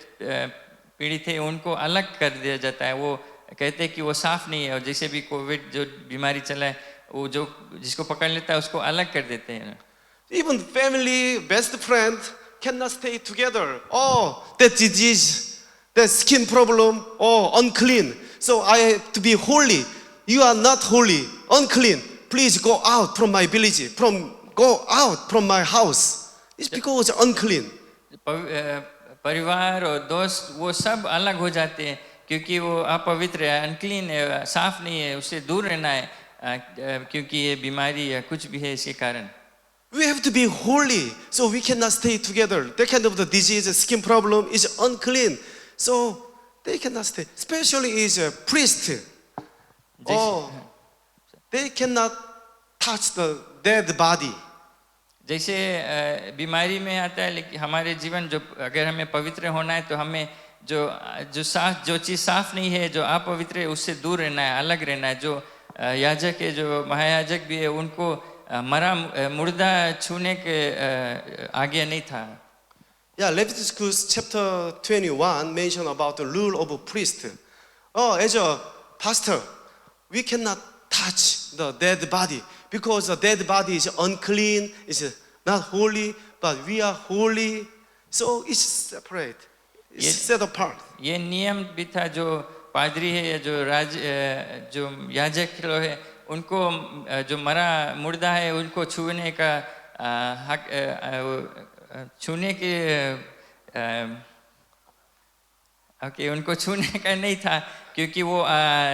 पीड़ित है उनको अलग कर दिया जाता है. वो कहते हैं कि वो साफ नहीं है, और जैसे भी कोविड जो बीमारी चला है वो जो जिसको पकड़ लेता है उसको अलग कर देते हैं. Even family, best friend cannot stay together. Oh, that disease, that skin problem, oh, unclean. So I have to be holy. You are not holy, unclean. Please go out from my village, go out from my house. It's because unclean. परिवार और दोस्त वो सब अलग हो जाते हैं क्योंकि वो अपवित्र है, अनक्लीन है, साफ नहीं है, उससे दूर रहना है क्योंकि ये बीमारी या कुछ भी है इसके कारण. We have to be holy, so we cannot stay together. That kind of the disease, skin problem is unclean, so they cannot stay. Especially is a priest. Oh, they cannot touch the dead body. जैसे बीमारी में आता है, लेकिन हमारे जीवन जो अगर हमें पवित्र होना है तो हमें जो चीज़ साफ नहीं है, जो अपवित्र है, उससे दूर रहना है, अलग रहना है. जो याजक है, जो महायाजक भी है, उनको मुर्दा छूने के आगे नहीं था. Yeah, Leviticus chapter 21 mention about the rule of a priest. Oh, as a pastor, we cannot touch the dead body because the dead body is unclean, is not holy, but we are holy, so it's separate, it's set apart. ये नियम भी था जो पादरी है या जो याजक लोग है, उनको जो मुर्दा है उनको छूने का हक, छूने के उनको छूने का नहीं था क्योंकि वो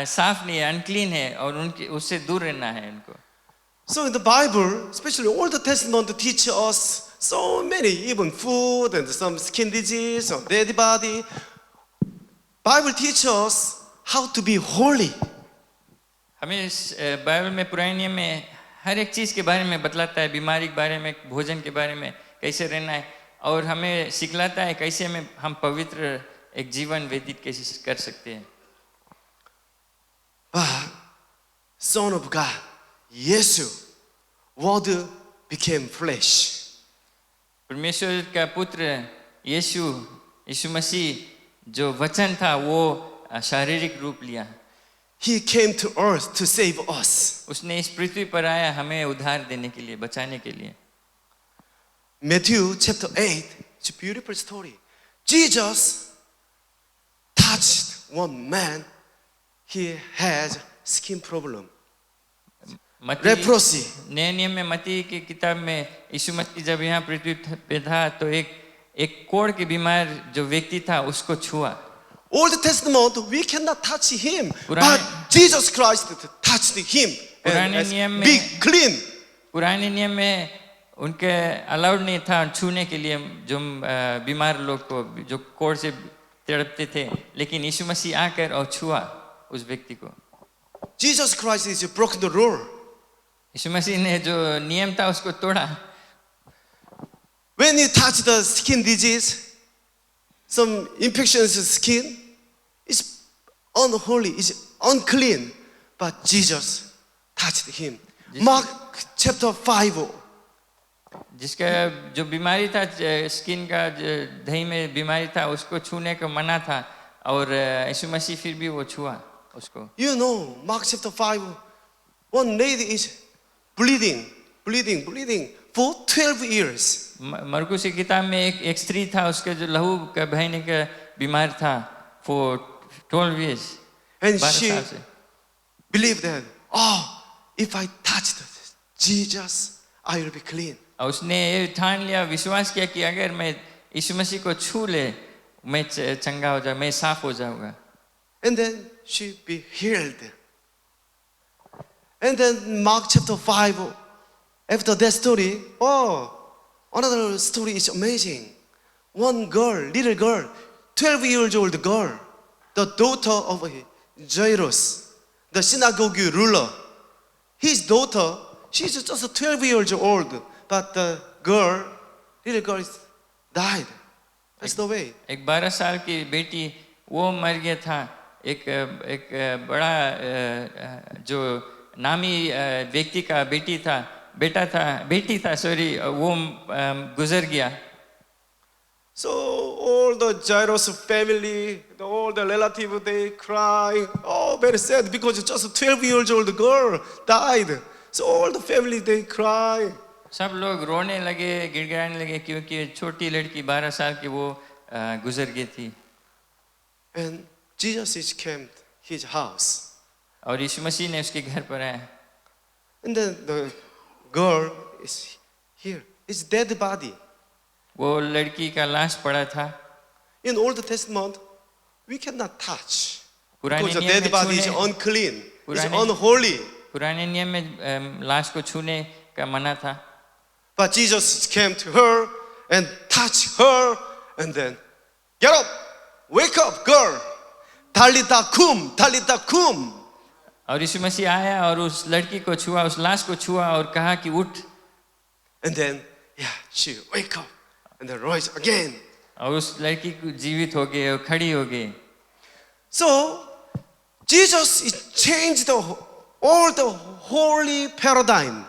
साफ नहीं है, अनक्लीन है, और उससे दूर रहना है उनको. So in the Bible, especially Old Testament, teach us so many, even food and some skin disease or dead body. Bible teaches us how to be holy. हमें बाइबल में पुराने नियम में हर एक चीज़ के बारे में बतलाता है, बीमारी के बारे में, भोजन के बारे में, कैसे रहना है, और हमें सिखलाता है कैसे हम पवित्र एक जीवन व्यतीत कैसे कर सकते हैं. Son of God, Jesus, Word became flesh. परमेश्वर का पुत्र यीशु मसीह जो वचन था वो शारीरिक रूप लिया. He came to earth to save us. उसने इस पृथ्वी पर आया हमें उद्धार देने के लिए, बचाने के लिए. Matthew chapter 8, it's a beautiful story. Jesus touched one man. He had skin problem, leprosy. नए नियम में मत्ती की किताब में यीशु मसीह जब यहाँ पृथ्वी पे था तो एक कोढ़ के बीमार जो व्यक्ति था उसको छुआ. Old Testament, we cannot touch him, but Jesus Christ touched him and be clean. पुराने नियम में उनके अलाउड नहीं था छूने के लिए जो बीमार लोग को, जो कोढ़ से तड़पते थे, लेकिन यीशु मसीह आकर और छुआ उस व्यक्ति को. Jesus Christ is broken the rule. यीशु मसीह ने जो नियम था उसको तोड़ा. When you touch the skin disease, some infections skin, it's unholy, it's unclean, but Jesus touched him. Mark chapter 5. जिसका जो बीमारी था स्किन का दही में बीमारी था उसको छूने को मना था और यीशु मसीह फिर भी वो छुआ उसको. You know, Mark chapter 5, one lady is bleeding for 12 years. मरकुस की किताब में एक स्त्री था उसके जो लहू का बहने का बीमार था for 12 years. And 12 she साल से. believed that, oh, if I touched Jesus, I will be clean. और उसने ये ठान लिया विश्वास किया कि अगर मैं यीशु मसीह को छू ले मैं चंगा हो जाऊँ मैं साफ हो जाऊँगा. And then she be healed. And then Mark chapter 5, after that story, oh, another story is amazing. One girl, little girl, 12 years old girl, the daughter of Jairus, the synagogue ruler. His daughter, she's just 12 years old, but the girl, little girl, died. That's the way. एक 12 साल की बेटी वो मर गया था. एक बड़ा जो नामी व्यक्ति का बेटी था सॉरी वो गुजर गया. So all the Jairus family, all the relatives, they cry, oh, very sad because just a 12 years old girl died. So all the family, they cry. सब लोग रोने लगे गिड़गिड़ाने लगे क्योंकि छोटी लड़की 12 साल की वो गुजर गई थी. And Jesus came to his house. और यीशु मसीह ने उसके घर पर आया. And then the girl is here. It's dead body. वो लड़की का लाश पड़ा था. In Old Testament, we cannot touch. पुराने Because the नियम में dead body is छूने unclean. It's पुराने- unholy. पुराने नियम में लाश को छूने का मना था. But Jesus came to her and touched her and then, get up, wake up, girl. Talitha kum, Talitha kum. और यीशु मसीह आया और उस लड़की को छुआ उस लाश को छुआ और कहा कि उठ. And then, yeah, she wake up and then rise again. और उस लड़की को जीवित हो गई और खड़ी हो गई. So, Jesus is changed all the holy paradigm.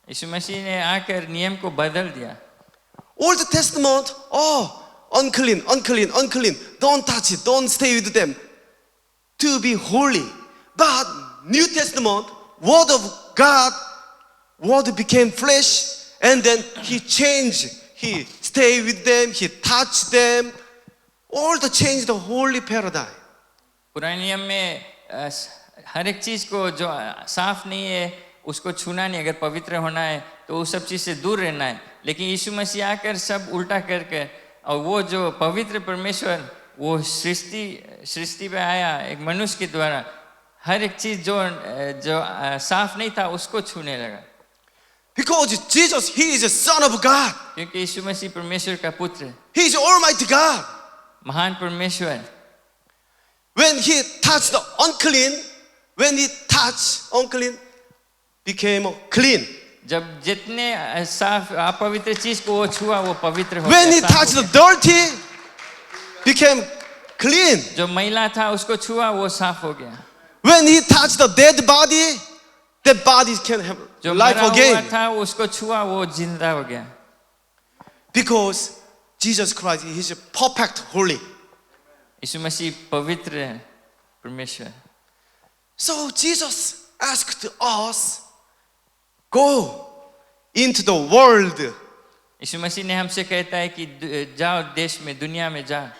यीशु मसीह ने आकर नियम को बदल दिया. Old Testament, oh, unclean, unclean, unclean. Don't touch it, don't stay with them. To be holy. But New Testament, Word of God, Word became flesh, and then He changed. He stayed with them, He touched them. All the changed the holy paradigm. पुराने नियम में हर एक चीज को जो साफ नहीं है उसको छूना नहीं. अगर पवित्र होना है तो उस सब चीज से दूर रहना है. लेकिन यीशु मसीह आकर सब उल्टा करके और वो जो पवित्र परमेश्वर वो सृष्टि पे आया एक मनुष्य के द्वारा हर एक चीज जो साफ नहीं था उसको छूने लगा. Because Jesus, He is the Son of God. क्योंकि यीशु मसीह परमेश्वर का पुत्र है. He is Almighty God. महान परमेश्वर. When He touched the unclean, when He touched unclean, became clean. जब जितने साफ अपवित्र चीज को वो छुआ वो पवित्र हो When He गया, साफ touched हो the dirty, became clean. गया. जो मैला था उसको छुआ वो साफ हो गया. When He touched the dead body, that body can have जो life मरा हुआ again. था उसको छुआ वो जिंदा हो गया. Because Jesus Christ is perfect, holy. यीशु मसीह पवित्र है परमेश्वर. So Jesus asked us, go into the world. यीशु मसीह ने हमसे कहता है कि जाओ देश में दुनिया में जा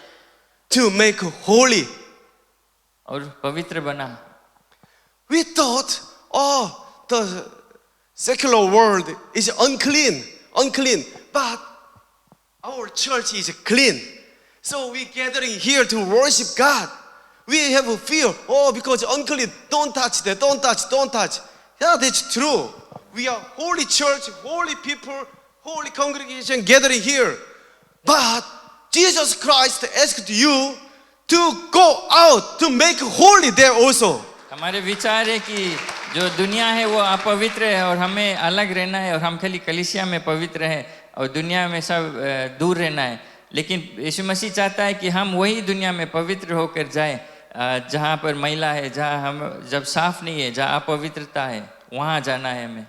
To make holy. और पवित्र बना. We thought, oh, the secular world is unclean. But our church is clean. So we gathering here to worship God. We have a fear, oh, because unclean, don't touch that, don't touch. Yeah, that's true. We are holy church, holy people, holy congregation gathering here. But Jesus Christ asked you to go out to make holy there also. हमारे विचार है कि जो दुनिया है वो अपवित्र है और हमें अलग रहना है और हम खाली कलीसिया में पवित्र है और दुनिया में सब दूर रहना है. लेकिन यीशु मसीह चाहता है कि हम वही दुनिया में पवित्र होकर जाए जहाँ पर मैला है जहाँ हम जब साफ नहीं है जहाँ अपवित्रता है वहाँ जाना है हमें.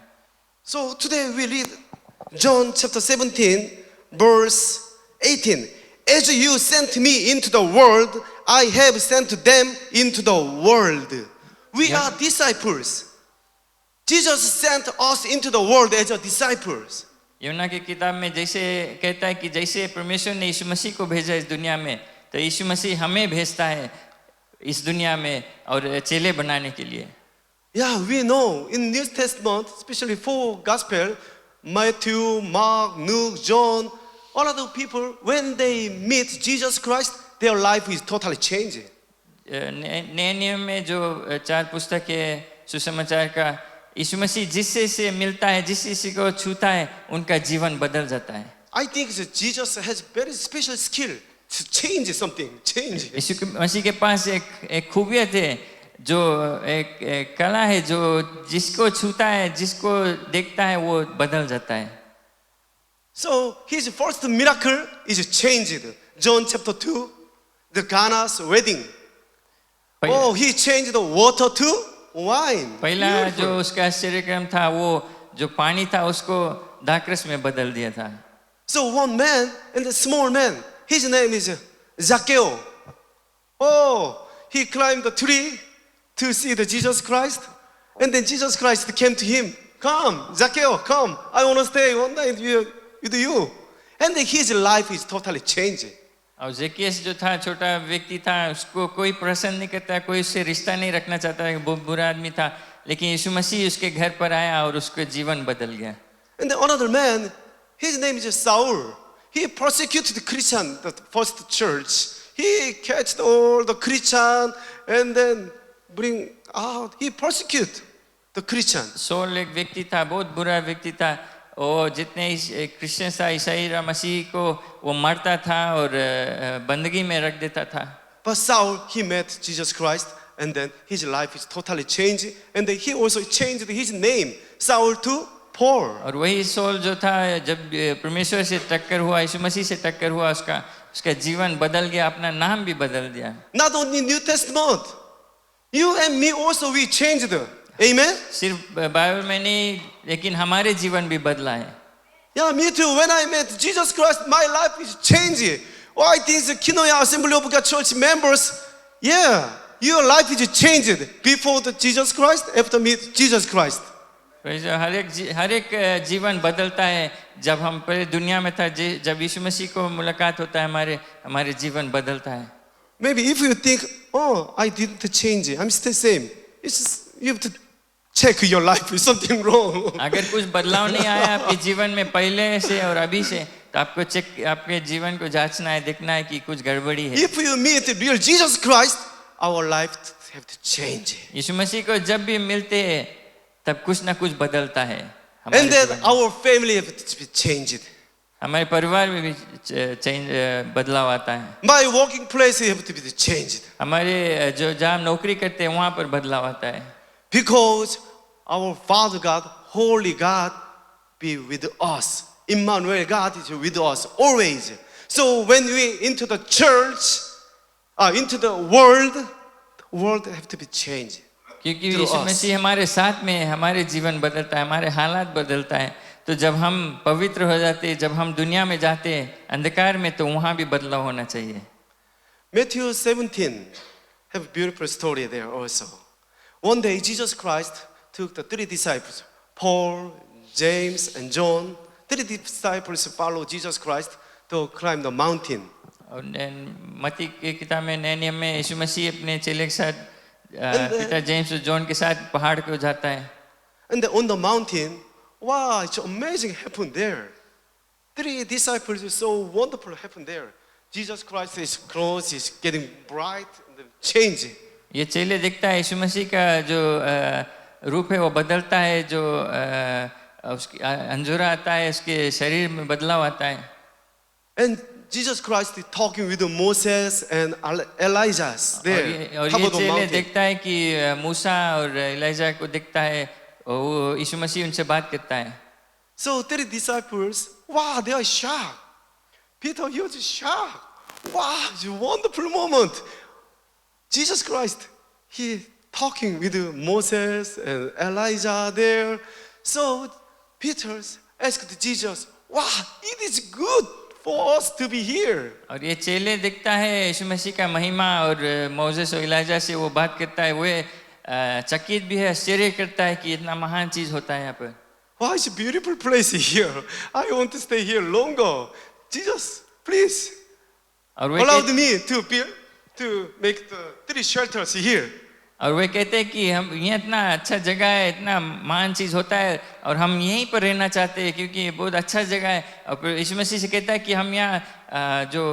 So today we read John chapter 17, verse 18. As you sent me into the world, I have sent them into the world. We are disciples. Jesus sent us into the world as a disciples. यूना की किताब में जैसे कहता है कि जैसे परमेश्वर ने यीशु मसीह को भेजा इस दुनिया में, तो यीशु मसीह हमें भेजता है इस दुनिया में और चेले बनाने के लिए. Yeah, we know in New Testament, especially four gospel, Matthew, Mark, Luke, John, all of the people, when they meet Jesus Christ, their life is totally changed. नए नियम में जो चार पुस्तक है सुसमाचार का, यीशु मसीह जिससे से मिलता है, जिस किसी को छूता है, उनका जीवन बदल जाता है. I think that Jesus has very special skill to change something, change. यीशु मसीह के पास एक खूबियत है, जो एक कला है, जो जिसको छूता है, जिसको देखता है, वो बदल जाता है. So his first miracle is changed. John chapter 2, the Cana's wedding. Oh, he changed the water to wine. पहला जो उसका आश्चर्यक्रम था, वो जो पानी था उसको दाखरस में बदल दिया था. So one man and a small man, his name is Zacchaeus. Oh, he climbed the tree to see the Jesus Christ, and then Jesus Christ came to him. Come, Zacchaeus, come. I want to stay one night with you. And then his life is totally changed. और ज़ेकियस जो था, छोटा व्यक्ति था, उसको कोई पसंद नहीं करता, कोई उससे रिश्ता नहीं रखना चाहता, बहुत बुरा आदमी था, लेकिन यीशु मसीह उसके घर पर आया और उसका जीवन बदल गया. And then another man, his name is Saul. He persecuted the Christian, the first church. He catched all the Christian and then bring out. He persecuted the Christian. Saul एक व्यक्ति था, बहुत बुरा व्यक्ति था, और जितने क्रिश्चियन था, ईसाई मसीह को वो मारता था और बंदगी में रख देता था. But Saul, he met Jesus Christ, and then his life is totally changed, and then he also changed his name, Saul to Paul. और वही सोल जो था, जब परमेश्वर से टक्कर हुआ, यीशु मसीह से टक्कर हुआ, उसका जीवन बदल गया, अपना नाम भी बदल दिया. Not only New Testament, you and me also we changed. Amen. सिर्फ बाइबल में नहीं, लेकिन हमारे जीवन भी बदला है. Yeah, me too. When I met Jesus Christ, my life is changing. Oh, I think the Kinoya Assembly of God Church members, yeah, your life is changed before the Jesus Christ, after meet Jesus Christ. हर एक जीवन बदलता है. जब हम पहले दुनिया में था, जब यीशु मसीह को मुलाकात होता है, हमारे जीवन बदलता है. Maybe if you think, oh, I didn't change, I'm still same. You have to check your life. Is something wrong? अगर कुछ बदलाव नहीं आया आपके जीवन में पहले से और अभी से, तो आपको आपके जीवन को जांचना है, देखना है कि कुछ गड़बड़ी है. If you meet the real Jesus Christ, our life have to change. यीशु मसीह को जब भी मिलते हैं, तब कुछ ना कुछ बदलता है. And then our family have to be changed. हमारे परिवार में भी बदलाव आता है. My working place have to be changed. हमारे जो जहाँ नौकरी करते हैं, वहाँ पर बदलाव आता है. Because our Father God, Holy God, be with us. Emmanuel, God is with us always. So when we into the church, into the world have to be changed. क्योंकि यीशु मसीह हमारे साथ में, हमारे जीवन बदलता है, हमारे हालात बदलता है. तो जब हम पवित्र हो जाते हैं, जब हम दुनिया में जाते हैं अंधकार में, तो वहाँ भी बदलाव होना चाहिए. Matthew 17 have a beautiful story there also. One day Jesus Christ took the three disciples, Paul, James, and John. Three disciples followed Jesus Christ to climb the mountain. और मत्ती की किताब में, नए नियम में, यीशु मसीह अपने चेले के साथ, पीटर, जेम्स और जॉन के साथ पहाड़ को जाता है. And on the mountain, wow, it's amazing happened there. Three disciples, so wonderful happened there. Jesus Christ's clothes is getting bright and changing. ये चेले देखता है यीशु मसीह का जो रूप है वो बदलता है, जो उसकी अंजूरा आता है, उसके शरीर में बदलाव आता है. And Jesus Christ is talking with Moses and Elijah there. और ये चेले देखता है कि मूसा और एलिजा को देखता है, वो यीशु मसीह उनसे बात करता है. So three disciples, wow, they are shocked. Peter, he was shocked. Wow, it's a wonderful moment. Jesus Christ, he talking with Moses and Elijah there. So Peter asked Jesus, wow, it is good for us to be here. और ये चेले दिखता है यीशु मसीह का महिमा और Moses और इलाजा से वो बात करता है, वो चकित भी है, आश्चर्य करता है कि इतना महान चीज होता है यहाँ पर। Wow, it's a beautiful place here. I want to stay here longer. Jesus, please और allow me to make the 3 shelters here. और वे कहते हैं कि हम ये इतना अच्छा जगह है, इतना महान चीज़ होता है और हम यहीं पर रहना चाहते हैं क्योंकि ये बहुत अच्छा जगह है। और फिर यीशु मसीह से कहता है कि हम यहाँ जो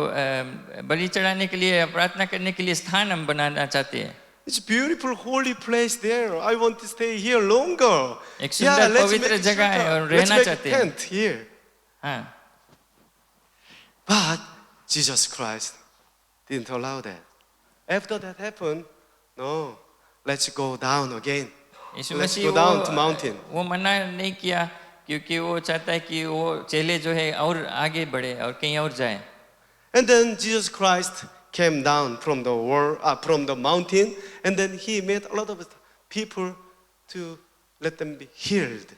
बलि चढ़ाने के लिए, प्रार्थना करने के लिए स्थान हम बनाना चाहते हैं। It's a beautiful holy place there. I want to stay here longer. एक सुंदर पवित्र जगह है और रहना चाहते हैं। tent here. हाँ, But Jesus Christ didn't allow that. After that happened, no, let's go down again. Yeshu Let's Masih go down to mountain. वो मना नहीं किया क्योंकि वो चाहता है कि वो चेले जो है और आगे बढ़े और कहीं और जाए। And then Jesus Christ came down from the from the mountain, and then he met a lot of people to let them be healed.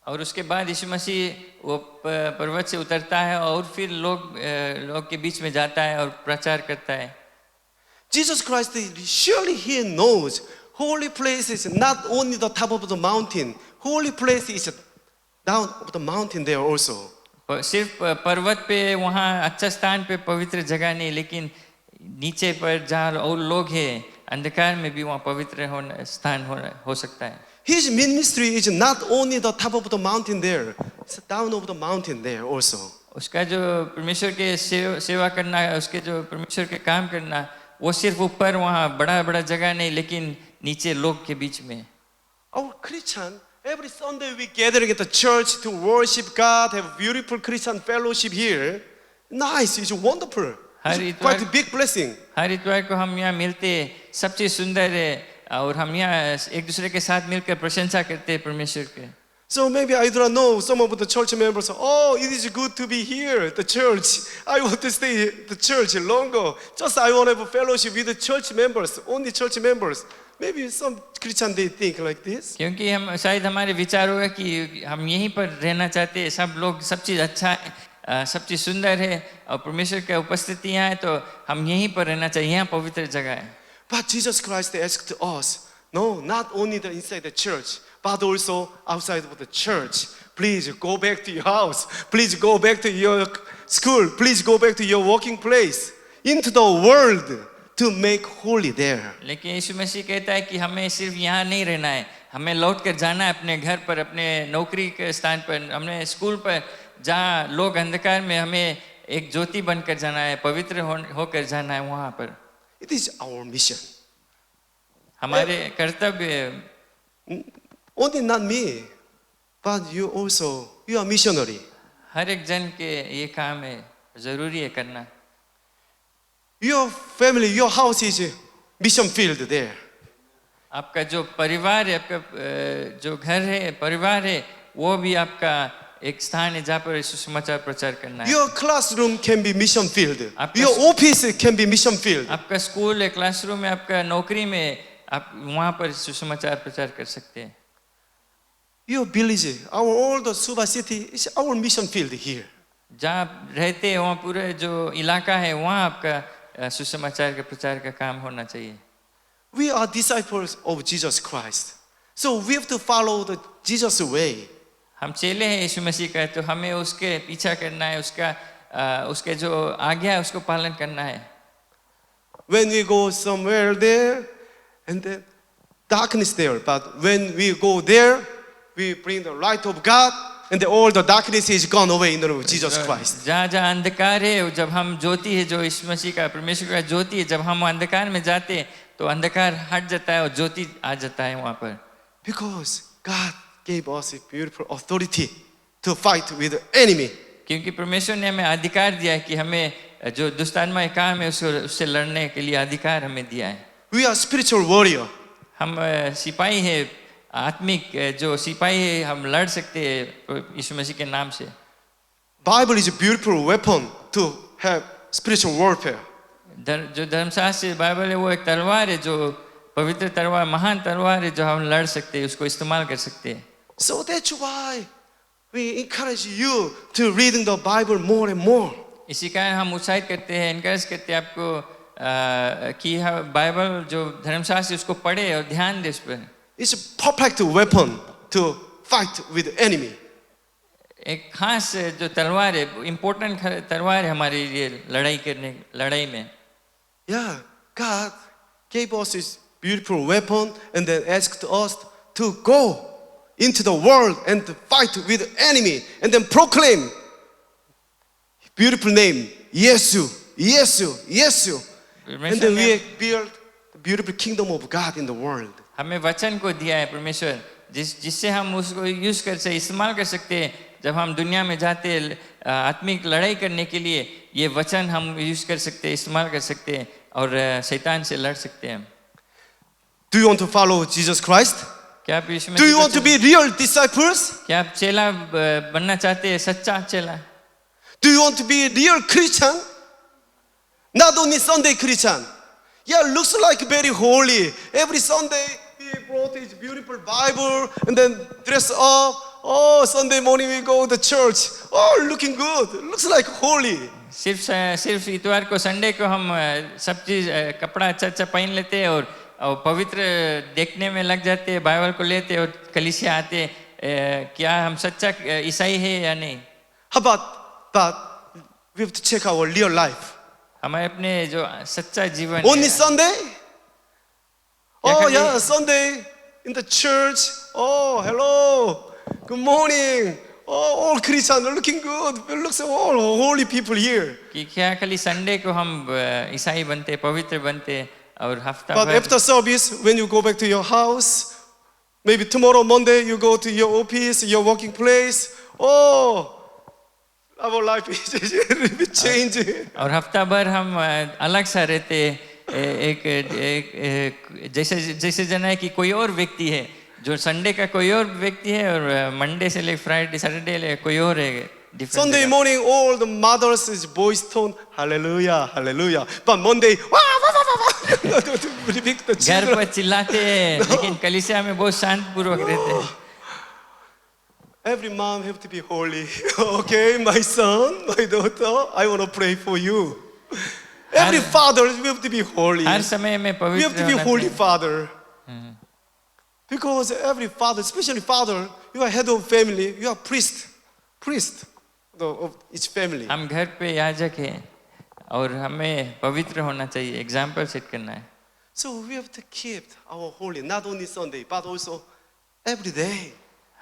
और उसके बाद यीशु मसीह वो पर्वत से उतरता है और फिर लोग के बीच में जाता है और प्रचार करता है। Jesus Christ, surely he knows holy place is not only the top of the mountain. Holy place is down of the mountain there also. सिर्फ पर्वत पे वहाँ अच्छा स्थान पे पवित्र जगह नहीं, लेकिन नीचे पर जहाँ और लोग हैं अंधकार में भी वहाँ पवित्र स्थान हो सकता है। His ministry is not only the top of the mountain there, it's down of the mountain there also. उसका जो परमेश्वर के सेवा करना है, उसके जो परमेश्वर के काम करना, वो सिर्फ ऊपर वहाँ बड़ा बड़ा जगह नहीं, लेकिन नीचे लोग के बीच में। Our Christian, every Sunday we gathering at the church to worship God, have beautiful Christian fellowship here. Nice, it's wonderful. It's quite a big blessing. हर इतवार को हम यहाँ मिलते हैं, सब चीज सुंदर है और हम यहाँ एक दूसरे के साथ मिलकर प्रशंसा करते हैं परमेश्वर के। So maybe I don't know, some of the church members, oh, it is good to be here, the church. I want to stay at the church longer. Just I want to have a fellowship with the church members, only church members. Maybe some Christian they think like this. क्योंकि हम शायद हमारे विचार होगा कि हम यहीं पर रहना चाहते हैं, सब लोग, सब चीज़ अच्छा है, सब चीज़ सुंदर है और परमेश्वर की उपस्थिति यहाँ है, तो हम यहीं पर रहना चाहिए, यहाँ पवित्र जगह है। But Jesus Christ asked us, no, not only the inside the church, but also outside of the church. Please go back to your house. Please go back to your school. Please go back to your working place, into the world to make holy there. लेकिन यीशु मसीह कहता है कि हमें सिर्फ यहाँ नहीं रहना है, हमें लौट कर जाना है अपने घर पर, अपने नौकरी के स्थान पर, अपने स्कूल पर, जहाँ लोग अंधकार में, हमें एक ज्योति बनकर जाना है, पवित्र होकर जाना है वहाँ पर। It is our mission. हमारे कर्तव्य है। Only not me, but you also, you are missionary. हर एक जन के ये काम है, जरूरी है करना। Your family, your house is a mission field there. आपका जो परिवार है, आपका जो घर है, परिवार है, वो भी आपका एक स्थान है जहाँ पर सुसमाचार प्रचार करना है। Your classroom can be mission field. आपका Your office can be mission field. आपका स्कूल है, क्लासरूम है, आपका नौकरी में, आप वहाँ पर सुसमाचार प्रचार कर सकते हैं। Your village, our all the Suba city is our mission field here. जहाँ रहते हैं वहाँ पूरे जो इलाका है वहाँ आपका सुसमाचार के प्रचार का काम होना चाहिए। We are disciples of Jesus Christ, so we have to follow the Jesus way. हम चेले हैं यीशु मसीह का, तो हमें उसके पीछा करना है, उसके जो आज्ञा है उसको पालन करना है। When we go somewhere there, and then darkness there, but when we go there, we bring the light of God, and all the darkness is gone away in the name of Jesus Christ. जहाँ जहाँ अंधकार है, जब हम ज्योति है जो यीशु मसीह का, परमेश्वर का ज्योति है, जब हम अंधकार में जाते हैं तो अंधकार हट जाता है और ज्योति आ जाता है वहाँ पर। Because God gave us a beautiful authority to fight with the enemy. क्योंकि परमेश्वर ने हमें अधिकार दिया है कि हमें जो दुष्टात्मा काम है उससे लड़ने के लिए अधिकार हमें दिया है। We are spiritual warrior. हम सिपाही हैं, आत्मिक जो सिपाही है, हम लड़ सकते हैं यीशु मसीह के नाम से। Bible is a beautiful weapon to have spiritual warfare. जो धर्मशास्त्र बाइबल है वो एक तलवार है, जो पवित्र तलवार, महान तलवार है, जो हम लड़ सकते हैं, उसको इस्तेमाल कर सकते हैं। So that's why we encourage you to reading the Bible more and more. इसी कारण हम उत्साहित करते हैं, इनकरेज करते हैं आपको कि बाइबल जो धर्मशास्त्र उसको पढ़े और ध्यान दे उस पर। It's a perfect weapon to fight with the enemy. एक खास जो तलवार है, इम्पोर्टेंट तलवार है हमारे लिए लड़ाई में। Yeah, God gave us this beautiful weapon and then asked us to go into the world and to fight with the enemy and then proclaim beautiful name, Yesu, Yesu, Yesu. And then we build the beautiful kingdom of God in the world. हमें वचन को दिया है परमेश्वर, जिससे हम उसको use कर सकते, इस्तेमाल कर सकते हैं। जब हम दुनिया में जाते हैं आत्मिक लड़ाई करने के लिए, ये वचन हम यूज कर सकते हैं, इस्तेमाल कर सकते हैं और शैतान से लड़ सकते हैं। Do you want to follow Jesus Christ? क्या आप यीशु Do you Masih want to be real disciples? क्या आप चेला बनना चाहते हैं, सच्चा चेला? Do you want to be a real Christian? Not only Sunday Christian. Yeah, looks like very holy. Every Sunday he brought his beautiful Bible and then dress up. Oh, Sunday morning we go to church. Oh, looking good. Looks like holy. सिर्फ इतवार को Sunday को हम सब चीज कपड़ा अच्छा पहन लेते हैं और पवित्र देखने में लग जाते हैं, बाइबल को लेते और कलीसिया आते। क्या हम सच्चा ईसाई है या नहीं? How about that? We have to check our real life. हमारे अपने जो सच्चा जीवन Only है, Sunday? क्या Oh खाली- yeah, Sunday in the church. Oh, hello. Good morning. Oh, all Christians are looking good. It looks all holy people here. कि क्या खाली संडे को हम ईसाई बनते, पवित्र बनते और हफ्ता But भर after service, when you go back to your house, maybe tomorrow Monday you go to your office, your working place. Oh, our life is a little bit changing. और हफ्ता भर हम अलग सा रहते, एक जैसे जना है कि कोई और व्यक्ति है, जो संडे का कोई और व्यक्ति है और मंडे से लेकर फ्राइडे सैटरडे ले कोई और है। Sunday morning, all the mothers is voice tone, hallelujah, hallelujah. But Monday, wah, wah, wah, wah, wah, to rebuke the घर children. पर चिल्लाते हैं, लेकिन कलीसिया में बहुत शांत पूर्वक रहते हैं। Every mom have to be holy. Okay, my son, my daughter, I want to pray for you. Every father we have to be holy. हर समय में We have पवित्र to be होना holy चाहिए। father. Because every father, especially father, you are head of family, you are priest of each family. हम घर पे याजक हैं और हमें पवित्र होना चाहिए, एग्जाम्पल सेट करना है। So we have to keep our holy, not only Sunday, but also every day.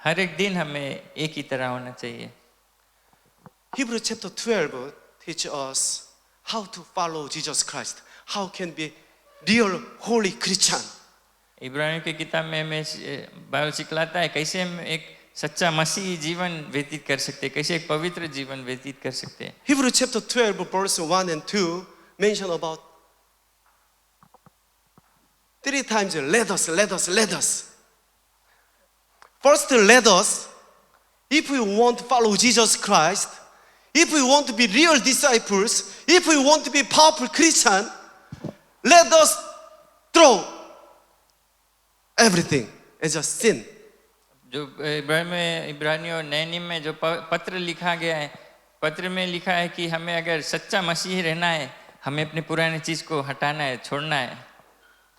हर एक दिन हमें एक ही तरह होना चाहिए। Hebrews chapter 12 teach us how to follow Jesus Christ. How can be real holy Christian. इब्रानियों की किताब में हमें बाइबल सिखलाता है कैसे हम एक सच्चा मसीही जीवन व्यतीत कर सकते हैं, कैसे एक पवित्र जीवन व्यतीत कर सकते हैं। Hebrews chapter 12 verse 1 and 2 mention about 3 times let us. First, let us, if we want to follow Jesus Christ, if we want to be real disciples, if we want to be powerful Christian, let us throw everything as a sin. जो इब्रानियों नए नियम में जो पत्र लिखा गया है, पत्र में लिखा है कि हमें अगर सच्चा मसीही रहना है, हमें अपने पुराने चीज को हटाना है, छोड़ना है।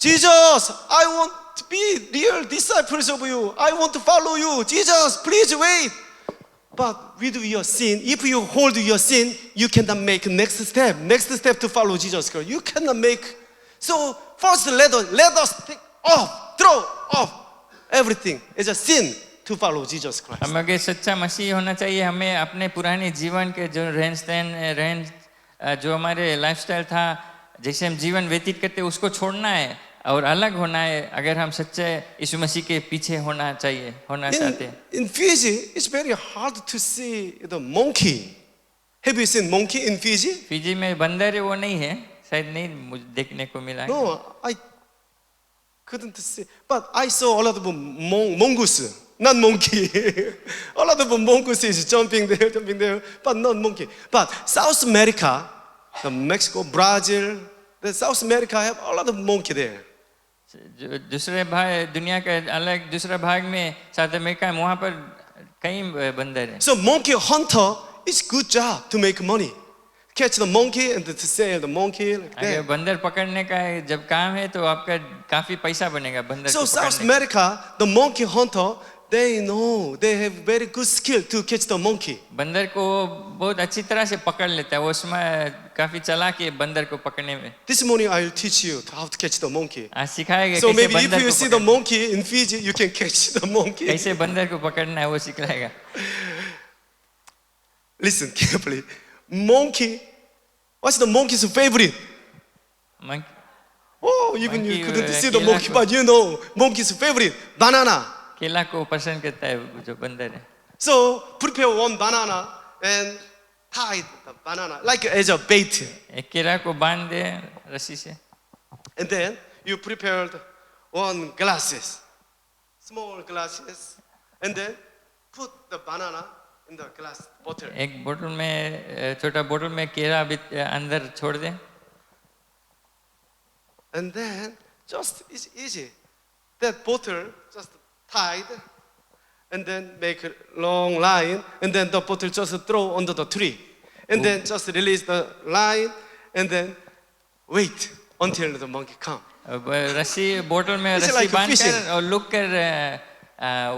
Jesus, I want to be real disciples of you. I want to follow you. Jesus, please wait. But with your sin, if you hold your sin, you cannot make next step to follow Jesus Christ. You cannot make. So first let us take off, throw off everything as a sin to follow Jesus Christ. हमें अगर सच्चा मसीह होना चाहिए, हमें अपने पुराने जीवन के जो रहन जो हमारे लाइफस्टाइल था, जैसे हम जीवन व्यतीत करते उसको छोड़ना है और अलग होना है। अगर हम सच्चे यीशु मसीह के पीछे होना चाहते हैं। In Fiji, it's very hard to see the monkey. Have you seen monkey in Fiji? Fiji में बंदर है वो नहीं है, शायद नहीं मुझे देखने को मिला है। No, I couldn't see. But I saw a lot of mongoose, not monkey. A lot of mongooses jumping there, but not monkey. But South America, Mexico, Brazil, the South America have a lot of monkey there. दूसरे भाग दुनिया का अलग दूसरा भाग में south America में वहाँ पर कई बंदर हैं. So monkey hunter is good job to make money. Catch the monkey and to sell the monkey like अगर that. बंदर पकड़ने का जब काम है तो आपका काफी पैसा बनेगा बंदर So को South पकड़ने का. America, the monkey hunter, they know they have very good skill to catch the monkey. बंदर को बहुत अच्छी तरह से पकड़ लेता है. वो उसमें काफी चालाक है बंदर को पकड़ने में. This morning I will teach you how to catch the monkey. आज सिखाएगा So कैसे maybe if बंदर you को see the पकड़ना monkey in Fiji, you can catch the monkey. कैसे बंदर को पकड़ना है वो सिखाएगा. Listen carefully. Monkey, what's the monkey's favorite? Monkey- Oh, even Monkey, you couldn't see the केला monkey, को- but you know monkey's favorite, banana. केला को पसंद करता है जो बंदर है. So prepare one banana and tie the banana like as a bait. एक केला को बांध दे रस्सी से. And then you prepared one glasses, small glasses, and then put the banana in the glass bottle. एक बोतल में छोटा बोतल में केला भी अंदर छोड़ दे. And then just it's easy. That bottle just tied, and then make a long line, and then the bottle just throw under the tree, and then just release the line, and then wait until the monkey come. रस्सी बोतल में It's रस्सी like बांध fishing. कर और look कर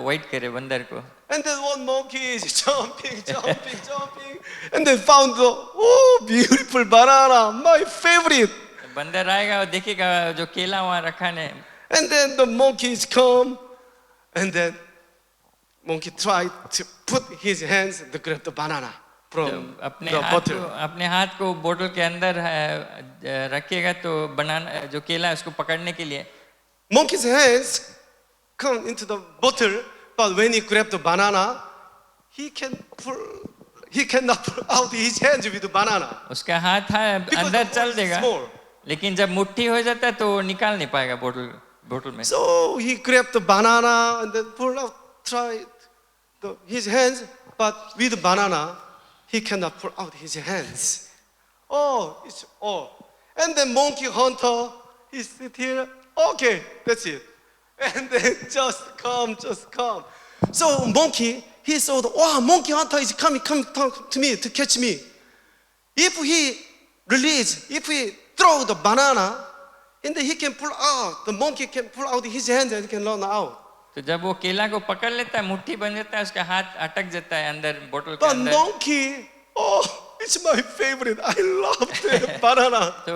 wait करे बंदर को. And then one monkey is jumping, jumping, and then found the beautiful banana, my favorite. बंदर आएगा और देखेगा जो केला वहाँ रखा है. And then the monkeys come, and then monkey tried to put his hands to grab the banana from अपने the हाथ bottle. को अपने हाथ को बोतल के अंदर रखेगा तो बनाना जो केला है उसको पकड़ने के लिए. Monkey's hands come into the bottle, but when he grab the banana, he cannot pull out his hands with the banana. उसका हाथ है Because अंदर the चल bottle is देगा small. लेकिन जब मुट्ठी हो जाता है तो वो निकाल नहीं पाएगा बोतल में. So he grabbed the banana and then pulled out, tried his hands, but with the banana, he cannot pull out his hands. And then monkey hunter, he sit here, okay, that's it. And then just come. So monkey, he saw, monkey hunter is coming to me to catch me. If he throw the banana, and then he can pull out, the monkey can pull out his hand and can run out. तो जब वो केला को पकड़ लेता है मुट्ठी बन जाता है उसका हाथ अटक जाता है अंदर बोतल के But अंदर. monkey, it's my favorite. I love the banana. तो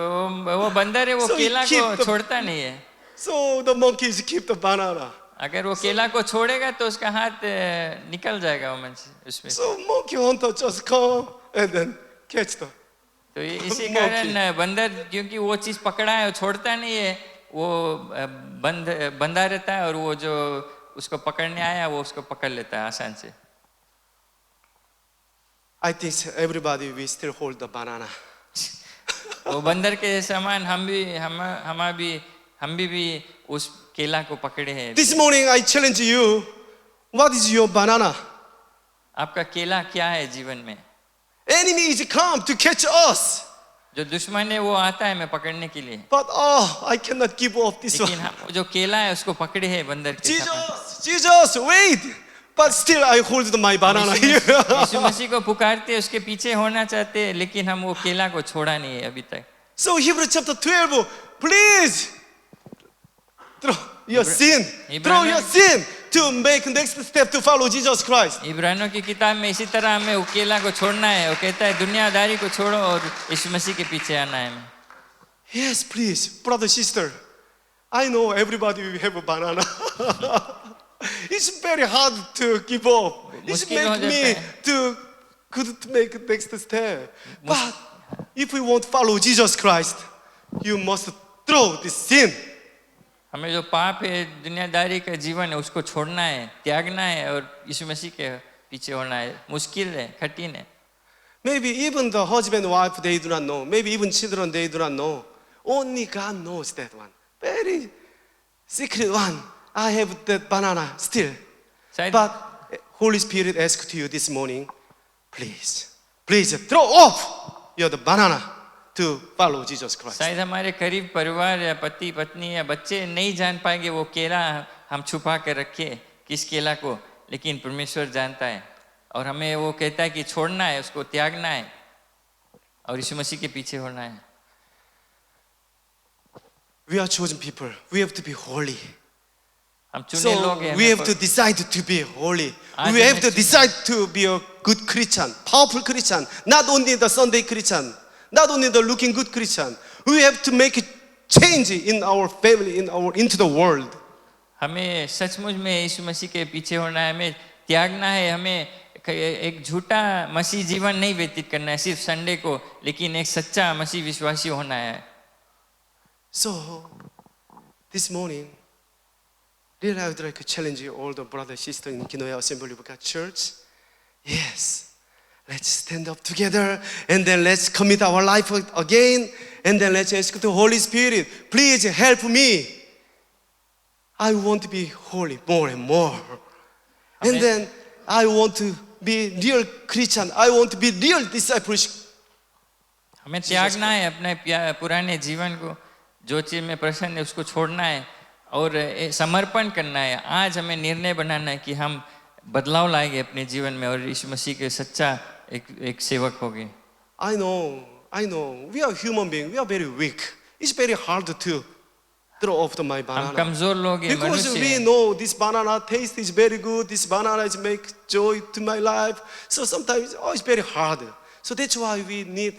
वो बंदर है वो So he केला keep को the- छोड़ता नहीं है. So the monkeys keep the banana. अगर वो केला को छोड़ेगा तो उसका हाथ निकल जाएगा वो मंच उसमें. So monkey hunter just come and then catch them. तो इसी monkey. कारण बंदर क्योंकि वो चीज पकड़ा है वो छोड़ता नहीं है वो बंधा रहता है और वो जो उसको पकड़ने आया वो उसको पकड़ लेता है आसान से. I think everybody will still hold the banana. वो बंदर के समान हम भी उस केला को पकड़े हैं. This morning I challenge you, what is your banana? आपका केला क्या है जीवन में? Enemy is come to catch us. जो दुश्मन है वो आता है मैं पकड़ने के लिए. But I cannot give up this लेकिन one. हम जो केला है उसको पकड़े हैं बंदर के समान. Jesus, wait. But still I hold my banana here. यीशु मसीह को पुकारते हैं उसके पीछे होना चाहते हैं लेकिन हम वो केला को छोड़ा नहीं है अभी तक. So Hebrews chapter 12, please throw your sin. Throw your sin to make next step to follow Jesus Christ. इब्रानियों की किताब में इसी तरह हमें वो केला को छोड़ना है. वो कहता है दुनियादारी को छोड़ो और यीशु मसीह के पीछे आना है. Yes, please, brother, sister. I know everybody will have a banana. It's very hard to give up. It's मुश्किल हो make me जाता है. to couldn't make next step. But if we want to follow Jesus Christ, you must throw this sin. हमें जो पाप है दुनियादारी का जीवन है उसको छोड़ना है त्यागना है और यीशु मसीह के पीछे होना है. मुश्किल है कठिन है. Maybe even the husband and wife, they do not know. Maybe even children, they do not know. Only God knows that one. Very secret one. I have that banana still. शायद But Holy Spirit asks to you this morning, please throw off your the banana to follow Jesus Christ. शायद हमारे करीब परिवार या पति पत्नी या बच्चे नहीं जान पाएंगे वो केला हम छुपा कर रखे किस केला को लेकिन परमेश्वर जानता है और हमें वो कहता है कि छोड़ना है, उसको त्यागना है और यीशु मसीह के पीछे होना है। We are chosen people. We have to be holy. हम चुने लोग So हैं, we हमें have to decide to be holy. आज We have हमें to चुना- decide to be a good Christian, powerful Christian, not only the Sunday Christian, not only the looking good Christian. We have to make a change in our family, into the world. हमें सचमुच में यीशु मसीह के पीछे होना है, हमें त्यागना है, हमें एक झूठा मसीह जीवन नहीं व्यतीत करना है सिर्फ संडे को, लेकिन एक सच्चा मसीह विश्वासी होना है। So this morning, really I would like to challenge you, all the brothers and sisters in Kinoya Assembly of God Church. Yes, let's stand up together and then let's commit our life again, and then let's ask the Holy Spirit, please help me. I want to be holy more and more. And Amen. then I want to be real Christian. I want to be real discipleship. हमें त्यागना है अपने पुराने जीवन को, जो चीज में प्रसन्न है उसको छोड़ना है और समर्पण करना है। आज हमें निर्णय बनाना है कि हम बदलाव लाएंगे अपने जीवन में और यीशु मसीह के सच्चा एक सेवक होंगे। I know, we are human beings, we are very weak. It's very hard to throw off my हम banana. कमजोर लोग हैं, Because मनुष्य we हैं। know this banana taste is very good, this banana is make joy to my life. So sometimes, it's very hard. So that's why we need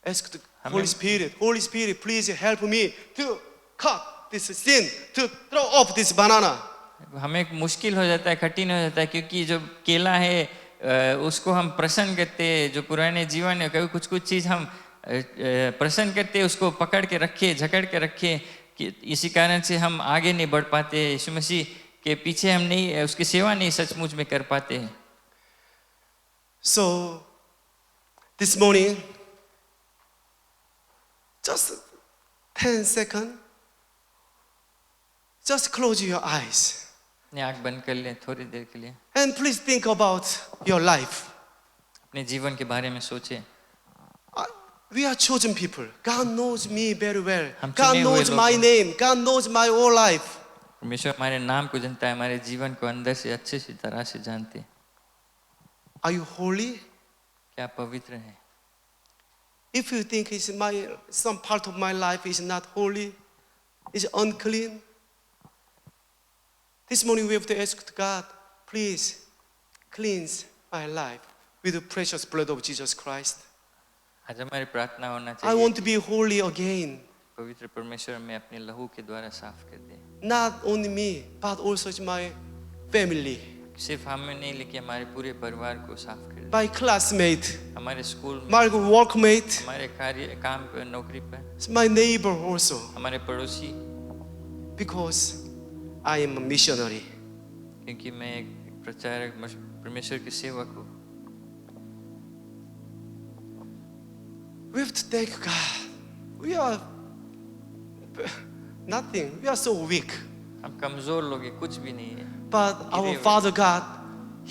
ask the Holy Spirit, please help me to cut this sin, to throw off this banana. हमें मुश्किल हो जाता है, कठिन हो जाता है, क्योंकि जो केला है उसको हम प्रसन्न करते हैं, जो पुराने जीवन है कभी कुछ चीज़ हम प्रसन्न करते हैं, उसको पकड़ के रखे, झकड़ के रखे, कि इसी कारण से हम आगे नहीं बढ़ पाते, यीशु मसीह के पीछे हम नहीं, उसकी सेवा नहीं सचमुच में कर पाते हैं। So this morning, just 10 seconds, just close your eyes. अपनी आँख बंद कर लें थोड़ी देर के लिए, And please think about your life. अपने जीवन के बारे में सोचें। We are chosen people. God knows me very well. हम God चुने हुए knows लोग my हैं। name. God knows my whole life. परमेश्वर हमारे नाम को जानता है, हमारे जीवन को अंदर से अच्छे से तरह से जानते हैं। Are you holy? क्या पवित्र है? If you think some part of my life is not holy, is unclean, this morning we have to ask God, please cleanse my life with the precious blood of Jesus Christ. आज हमारी प्रार्थना होना I चाहिए want to कि be holy again. पवित्र परमेश्वर में अपने लहू के द्वारा साफ कर दे। Not only me, but also my family, सिर्फ हमें नहीं, लेकिन हमारे पूरे परिवार को साफ कर दे। my classmate, हमारे स्कूल में, my workmate, हमारे कार्य काम पर, नौकरी पर, my neighbor also, हमारे पड़ोसी, because I am a missionary. क्योंकि मैं एक प्रचारक, परमेश्वर के सेवक हूँ। We have to thank God. We are nothing. We are so weak. हम कमजोर लोग हैं, कुछ भी नहीं है, But our गिरे हुए। Father God,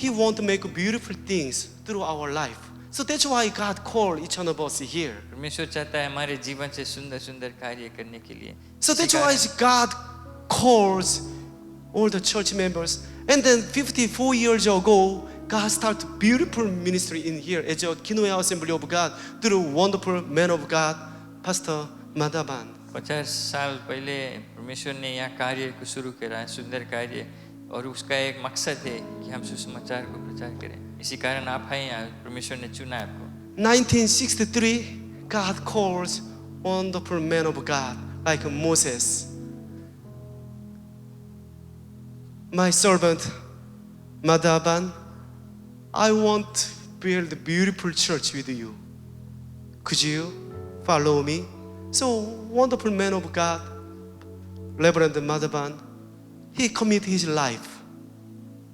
He wants to make beautiful things through our life. So that's why God called each one of us here. परमेश्वर चाहता है हमारे जीवन से सुंदर सुंदर कार्य करने के लिए। So इसी that's why कारण God calls all the church members. And then 54 years ago, God started beautiful ministry in here as a Kinoya Assembly of God through wonderful man of God, Pastor Madhaban. 50 साल पहले परमेश्वर ने यहाँ कार्य को शुरू करा है, सुंदर कार्य, और उसका एक मकसद है कि हम सुसमाचार को प्रचार करें। इसी कारण आप हैं यहाँ, परमेश्वर ने चुना आपको। 1963, God calls wonderful man of God like Moses. My servant Madhaban, I want to build a beautiful church with you. Could you follow me? So wonderful man of God, Reverend Madhaban, he committed his life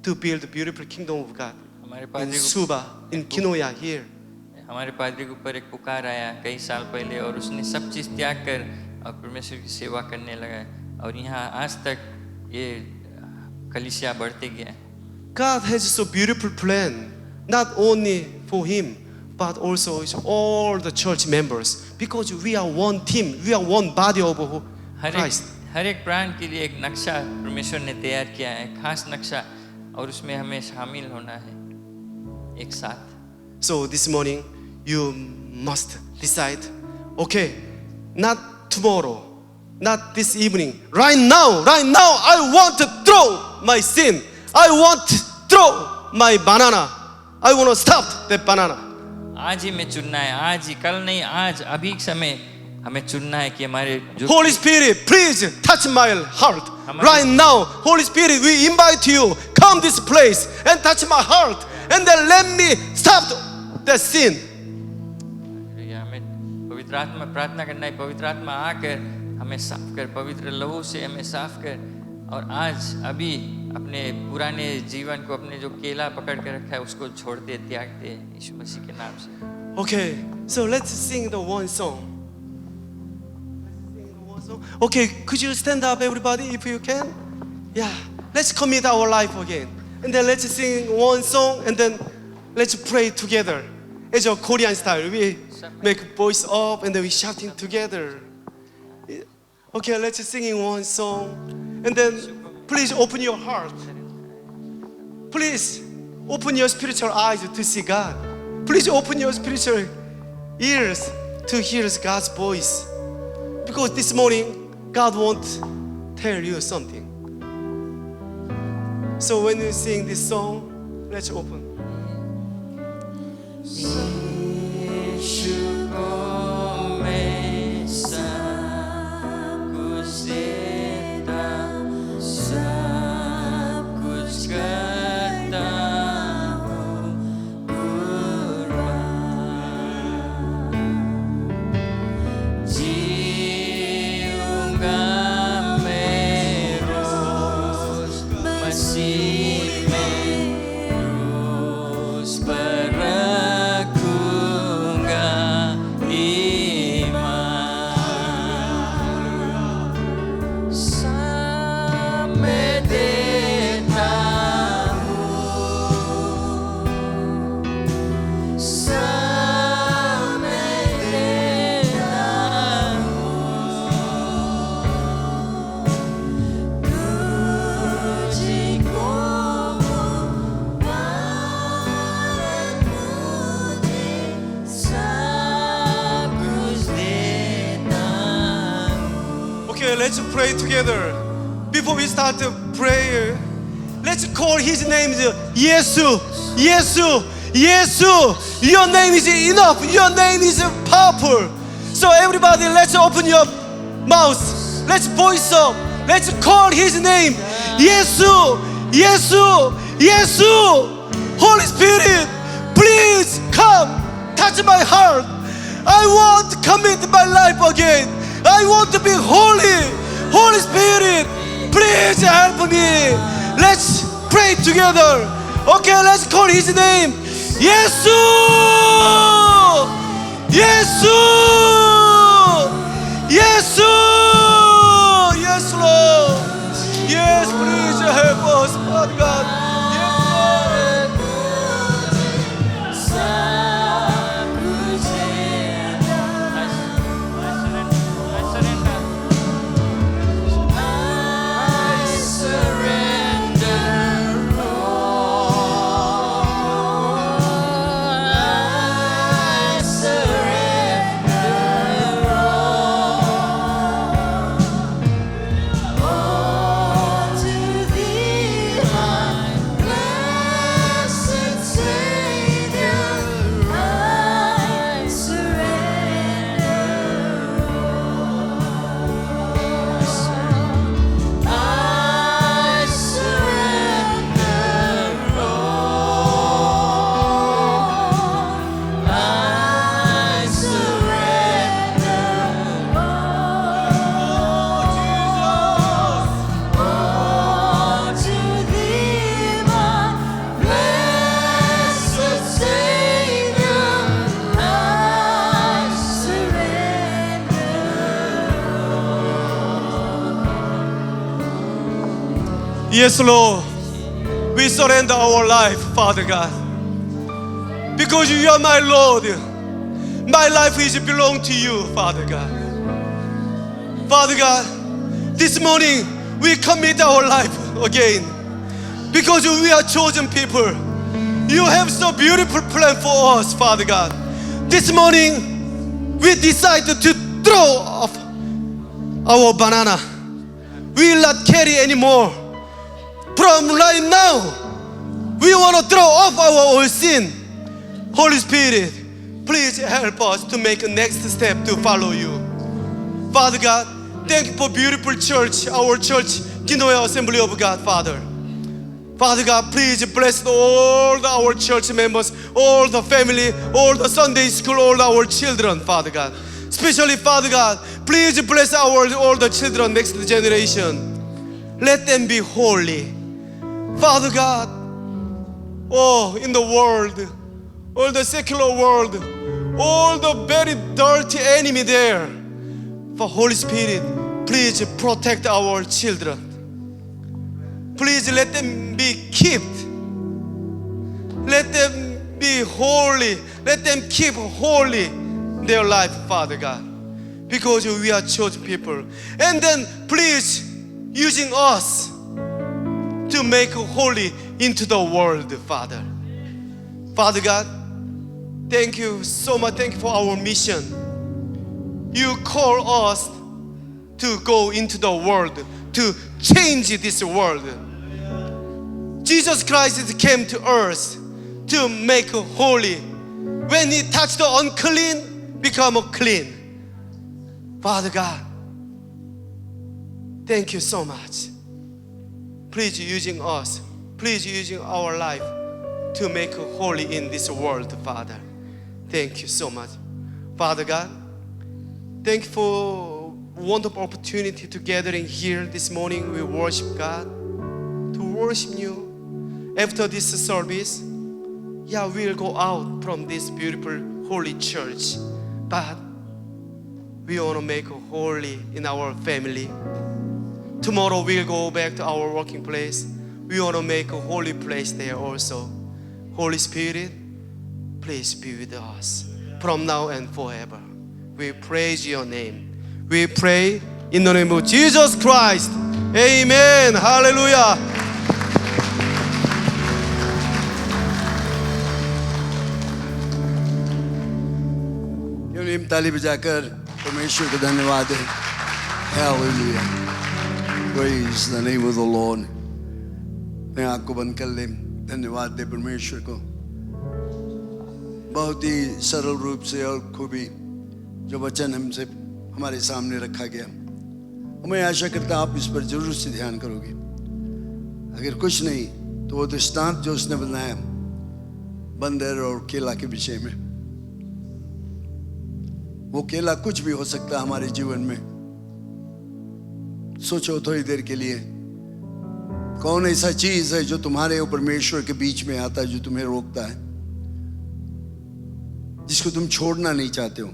to build a beautiful kingdom of God हमारे in पादरी को Suba, in Kinoya here. हमारे पादरी के ऊपर एक पुकार आया कई साल पहले, और उसने सब चीज़ त्याग कर और परमेश्वर की सेवा करने लगा, और यहाँ आज तक ये कलीसिया बढ़ते गया। God has so beautiful plan, not only for him, but also it's all the church members, because we are one team, we are one body of Christ. हर एक प्राण के लिए एक नक्शा परमेश्वर ने तैयार किया है, खास नक्शा, और उसमें हमें शामिल होना है एक साथ. So this morning, you must decide, okay, not tomorrow, not this evening, right now, I want to throw my sin. I want to throw my banana. I want to stop the banana. आज ही में चुनना है, आज ही, कल नहीं, आज अभी समय हमें चुनना है कि हमारे जो Holy Spirit, please touch my heart. Right now, Holy Spirit, we invite you, come this place and touch my heart. And then let me stop the sin. हमें पवित्र आत्मा प्रार्थना करना है, पवित्र आत्मा आकर हमें साफ कर, पवित्र लहू से हमें साफ कर. और आज अभी अपने पुराने जीवन को, अपने जो केला पकड़ के रखा है उसको छोड़ दे, त्याग दे यीशु मसीह के नाम से. Okay, so let's sing the one song. Okay, could you stand up, everybody, if you can? Yeah, let's commit our life again. And then let's sing one song, and then let's pray together. It's a Korean style. We make voice up, and then we shouting together. Okay, let's sing one song. And then please open your heart. Please open your spiritual eyes to see God. Please open your spiritual ears to hear God's voice. Because this morning, God wants to tell you something. So when you sing this song, let's open. Let's pray together. Before we start the prayer, let's call His name, Yesu, Yesu, Yesu. Your name is enough. Your name is powerful. So everybody, let's open your mouth. Let's voice up. Let's call His name, Yesu, Yesu, Yesu. Holy Spirit, please come, touch my heart. I want to commit my life again. I want to be holy. Holy Spirit, please help me. Let's pray together. Okay, let's call His name. Yesu! Yesu! Yesu! Yes, Lord. Yes, please help us, Father God. Yes, Lord, we surrender our life, Father God. Because you are my Lord. My life is belong to you, Father God. Father God, this morning we commit our life again. because we are chosen people. You have so beautiful plan for us, Father God. This morning, we decided to throw off our banana. We will not carry anymore. From right now, we want to throw off our old sin. Holy Spirit, please help us to make a next step to follow you. Father God, thank you for beautiful church, our church, Kinoya Assembly of God, Father. Father God, please bless all our church members, all the family, all the Sunday school, all our children, Father God. Especially, Father God, please bless all the children, next generation. Let them be holy. Father God, oh, in the world, all the secular world, all the very dirty enemy there. For Holy Spirit, please protect our children. Please let them be kept. Let them be holy. Let them keep holy their life, Father God. Because we are chosen people. And then please using us to make holy into the world, Father. Father God, thank you so much. Thank you for our mission. You call us to go into the world, to change this world. Jesus Christ came to earth to make holy. When he touched the unclean, become clean. Father God, thank you so much. Please using us, please using our life to make holy in this world, Father. Thank you so much. Father God, thank you for wonderful opportunity to gathering here this morning. We worship God, to worship you. After this service, we'll go out from this beautiful holy church. But we want to make holy in our family. Tomorrow we'll go back to our working place. We want to make a holy place there also. Holy Spirit, please be with us from now and forever. We praise your name. We pray in the name of Jesus Christ. Amen. Hallelujah. क्यों नहीं ताली बजाकर परमेश्वर को धन्यवाद है. Hallelujah. Praise the name of the Lord. मैं आँख को बंद कर ले. धन्यवाद दे परमेश्वर को. बहुत ही सरल रूप से और खूबी जो वचन हमसे हमारे सामने रखा गया. मैं आशा करता आप इस पर जरूर से ध्यान करोगे. अगर कुछ नहीं तो वो दृष्टांत जो उसने बनाया बंदर और केला के विषय में, वो केला कुछ भी हो सकता है हमारे जीवन में. सोचो थोड़ी देर के लिए, कौन ऐसा चीज है जो तुम्हारे और परमेश्वर के बीच में आता है, जो तुम्हें रोकता है, जिसको तुम छोड़ना नहीं चाहते हो,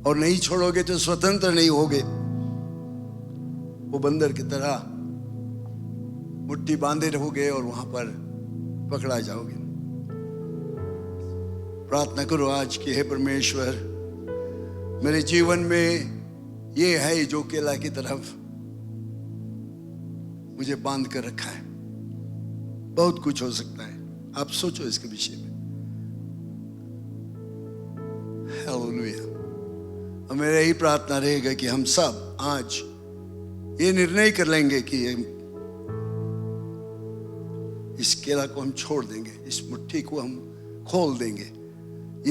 और नहीं छोड़ोगे तो स्वतंत्र नहीं होगे. वो बंदर की तरह मुट्ठी बांधे रहोगे और वहां पर पकड़ा जाओगे. प्रार्थना करो आज कि हे परमेश्वर, मेरे जीवन में ये है जो केला की तरफ मुझे बांध कर रखा है. बहुत कुछ हो सकता है, आप सोचो इसके विषय में. हालेलुया. और मेरा यही प्रार्थना रहेगा कि हम सब आज ये निर्णय कर लेंगे कि इस केला को हम छोड़ देंगे, इस मुट्ठी को हम खोल देंगे.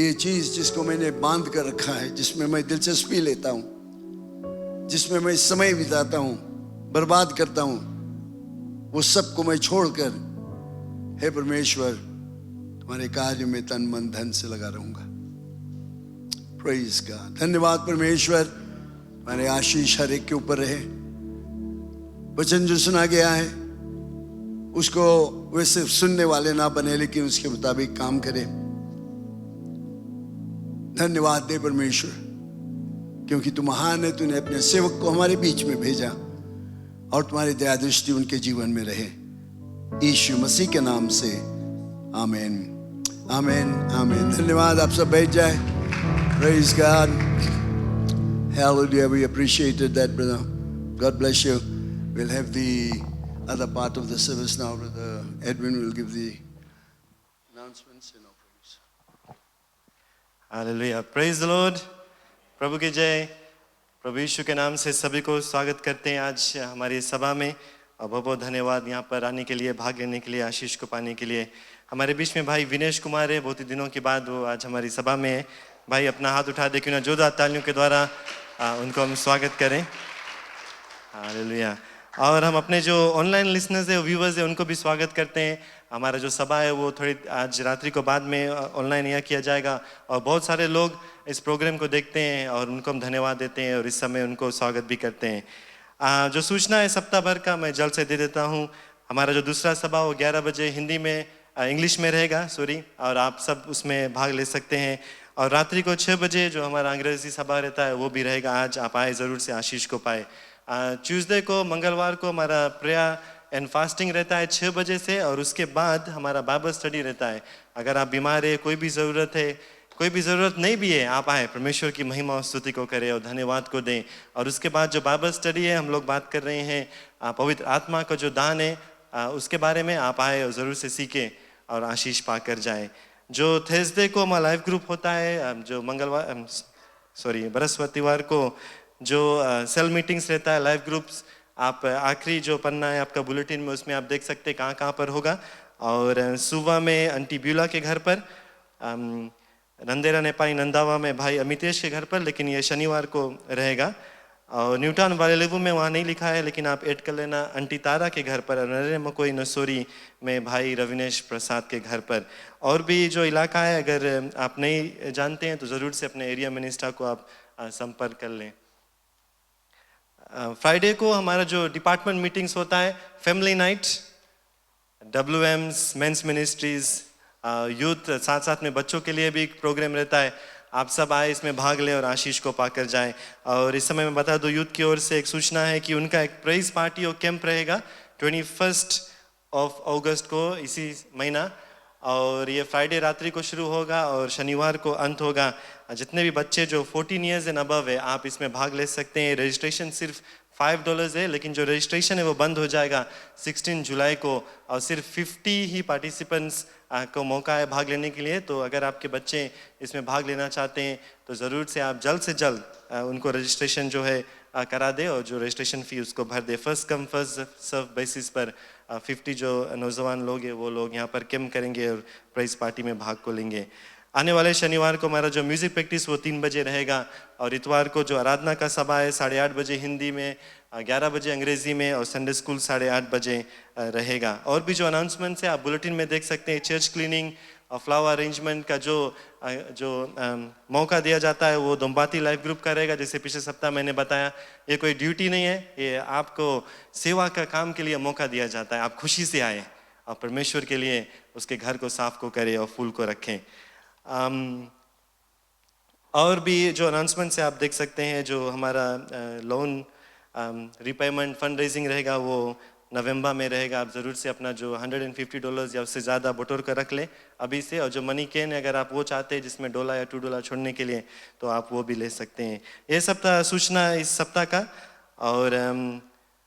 ये चीज जिसको मैंने बांध कर रखा है, जिसमें मैं दिलचस्पी लेता हूं, जिसमें मैं समय बिताता हूं, बर्बाद करता हूं, वो सब को मैं छोड़कर हे परमेश्वर तुम्हारे कार्य में तन मन धन से लगा रहूंगा. Praise God. धन्यवाद परमेश्वर. तुम्हारे आशीष हर एक के ऊपर रहे. वचन जो सुना गया है उसको वे सिर्फ सुनने वाले ना बने, लेकिन उसके मुताबिक काम करें. धन्यवाद दे परमेश्वर, क्योंकि तू महान है. तूने अपने सेवक को हमारे बीच में भेजा और तुम्हारी दया दृष्टि उनके जीवन में रहे. यीशु मसीह के नाम से आमीन. आमीन. आमीन. धन्यवाद. आप सब बैठ जाए. Praise God. Hallelujah. We appreciated that, brother. God bless you. We'll have the other part of the service now. Brother Edwin will give the announcements and offerings. Hallelujah, praise the lord. प्रभु की जय। प्रभु यीशु के नाम से सभी को स्वागत करते हैं आज हमारी सभा में। और बहुत बहुत धन्यवाद यहाँ पर आने के लिए, भाग लेने के लिए, आशीष को पाने के लिए। हमारे बीच में भाई विनेश कुमार है, बहुत ही दिनों के बाद वो आज हमारी सभा में है। भाई अपना हाथ उठा दे, क्यों ना जोरदार तालियों के द्वारा उनको हम स्वागत करें। हालेलुया। और हम अपने जो ऑनलाइन लिसनर्स है, व्यूवर्स है, उनको भी स्वागत करते हैं। हमारा जो सभा है वो थोड़ी आज रात्रि को बाद में ऑनलाइन यहाँ किया जाएगा और बहुत सारे लोग इस प्रोग्राम को देखते हैं और उनको हम धन्यवाद देते हैं और इस समय उनको स्वागत भी करते हैं। जो सूचना है सप्ताह भर का मैं जल्द से दे देता हूँ। हमारा जो दूसरा सभा वो 11 बजे हिंदी में इंग्लिश में रहेगा, सॉरी, और आप सब उसमें भाग ले सकते हैं। और रात्रि को 6 बजे जो हमारा अंग्रेजी सभा रहता है वो भी रहेगा। आज आप आए, ज़रूर से आशीष को पाए। ट्यूसडे को, मंगलवार को हमारा प्रेयर एंड फास्टिंग रहता है 6 बजे से, और उसके बाद हमारा बाइबल स्टडी रहता है। अगर आप बीमार है, कोई भी ज़रूरत है, कोई भी ज़रूरत नहीं भी है, आप आए, परमेश्वर की महिमा और स्तुति को करें और धन्यवाद को दें। और उसके बाद जो बाइबल स्टडी है, हम लोग बात कर रहे हैं पवित्र आत्मा का जो दान है उसके बारे में। आप आए और ज़रूर से सीखें और आशीष पाकर जाएं। जो थर्सडे को हमारा लाइव ग्रुप होता है, जो बृहस्पतिवार को जो सेल मीटिंग्स रहता है, लाइव ग्रुप्स, आप आखिरी जो पन्ना है आपका बुलेटिन में, उसमें आप देख सकते हैं कहाँ कहाँ पर होगा। और सुबह में आंटी ब्यूला के घर पर, नंदेरा नेपाली नंदावा में भाई अमितेश के घर पर, लेकिन ये शनिवार को रहेगा। और न्यूटाउन वाले लेवू में वहाँ नहीं लिखा है, लेकिन आप ऐड कर लेना आंटी तारा के घर पर, नरेंद्र मकोई नसोरी में भाई रविनेश प्रसाद के घर पर। और भी जो इलाका है, अगर आप नहीं जानते हैं तो ज़रूर से अपने एरिया मिनिस्टर को आप संपर्क कर लें। फ्राइडे को हमारा जो डिपार्टमेंट मीटिंग्स होता है, family night, WMs, men's ministries, youth, साथ साथ में बच्चों के लिए भी एक प्रोग्राम रहता है। आप सब आए, इसमें भाग लें और आशीष को पाकर जाएं। और इस समय मैं बता दूं, यूथ की ओर से एक सूचना है कि उनका एक प्रेज पार्टी और कैंप रहेगा 21 अगस्त को, इसी महीना। और ये फ्राइडे रात्रि को शुरू होगा और शनिवार को अंत होगा। जितने भी बच्चे जो 14 ईयर्स एंड अबव है, आप इसमें भाग ले सकते हैं। रजिस्ट्रेशन सिर्फ $5 है, लेकिन जो रजिस्ट्रेशन है वो बंद हो जाएगा 16 जुलाई को, और सिर्फ 50 ही पार्टिसिपेंट्स को मौका है भाग लेने के लिए। तो अगर आपके बच्चे इसमें भाग लेना चाहते हैं तो ज़रूर से आप जल्द से जल्द उनको रजिस्ट्रेशन जो है करा दे, और जो रजिस्ट्रेशन फ़ी उसको भर दे। First come first serve basis पर 50 जो नौजवान लोग हैं वो लोग यहाँ पर कैंप करेंगे और प्राइज पार्टी में भाग को लेंगे। आने वाले शनिवार को हमारा जो म्यूज़िक प्रैक्टिस वो 3 बजे रहेगा। और इतवार को जो आराधना का सभा है 8:30 बजे हिंदी में, 11 बजे अंग्रेज़ी में, और संडे स्कूल 8:30 बजे रहेगा। और भी जो अनाउंसमेंट्स है आप बुलेटिन में देख सकते हैं। चर्च क्लीनिंग और फ्लावर अरेंजमेंट का जो मौका दिया जाता है वो दोम्बाती लाइव ग्रुप का रहेगा। जैसे पिछले सप्ताह मैंने बताया, ये कोई ड्यूटी नहीं है, ये आपको सेवा का काम के लिए मौका दिया जाता है। आप खुशी से आए और परमेश्वर के लिए उसके घर को साफ को करें और फूल को रखें। और भी जो अनाउंसमेंट्स है आप देख सकते हैं। जो हमारा लोन रिपेमेंट फंड रेजिंग रहेगा वो नवंबर में रहेगा। आप ज़रूर से अपना जो $150 या उससे ज़्यादा बटोर कर रख लें अभी से। और जो मनी कैन अगर आप वो चाहते हैं जिसमें $1 या $2 छोड़ने के लिए, तो आप वो भी ले सकते हैं। ये सप्ताह सूचना इस सप्ताह का।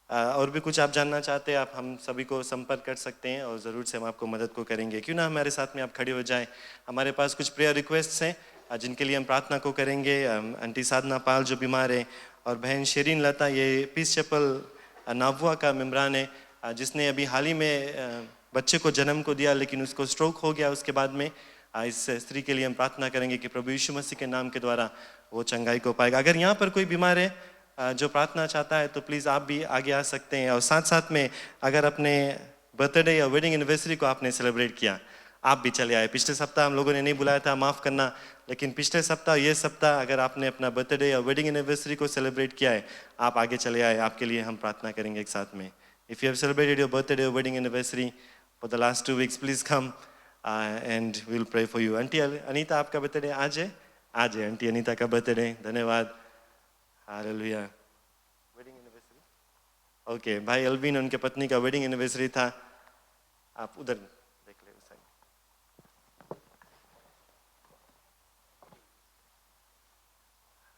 और भी कुछ आप जानना चाहते हैं, आप हम सभी को संपर्क कर सकते हैं और ज़रूर से हम आपको मदद को करेंगे। क्यों ना हमारे साथ में आप खड़े हो जाएं। हमारे पास कुछ प्रेयर रिक्वेस्ट्स हैं जिनके लिए हम प्रार्थना को करेंगे। आंटी साधना पाल जो बीमार है, और बहन शेरीन लता, ये पीस चैपल नावुआ का मेम्बरान है, जिसने अभी हाल ही में बच्चे को जन्म को दिया, लेकिन उसको स्ट्रोक हो गया उसके बाद में। इस स्त्री के लिए हम प्रार्थना करेंगे कि प्रभु यीशु मसीह के नाम के द्वारा वो चंगाई को पाएगा। अगर यहाँ पर कोई बीमार है जो प्रार्थना चाहता है तो प्लीज़ आप भी आगे आ सकते हैं। और साथ साथ में अगर अपने बर्थडे या वेडिंग एनिवर्सरी को आपने सेलिब्रेट किया, आप भी चले आए। पिछले सप्ताह हम लोगों ने नहीं बुलाया था, माफ़ करना, लेकिन पिछले सप्ताह ये सप्ताह अगर आपने अपना बर्थडे या वेडिंग एनिवर्सरी को सेलिब्रेट किया है, आप आगे चले आए। आपके लिए हम प्रार्थना करेंगे एक साथ में। If you have celebrated your birthday और wedding anniversary for the last 2 weeks, please come and we will pray for you. Aunty Anita, आपका बर्थडे आज है? आज है आंटी अनीता का बर्थडे, धन्यवाद। हालेलुया। Wedding anniversary, okay. भाई अल्बिन, उनके पत्नी का वेडिंग एनिवर्सरी था। आप उधर देख ले उस साइड।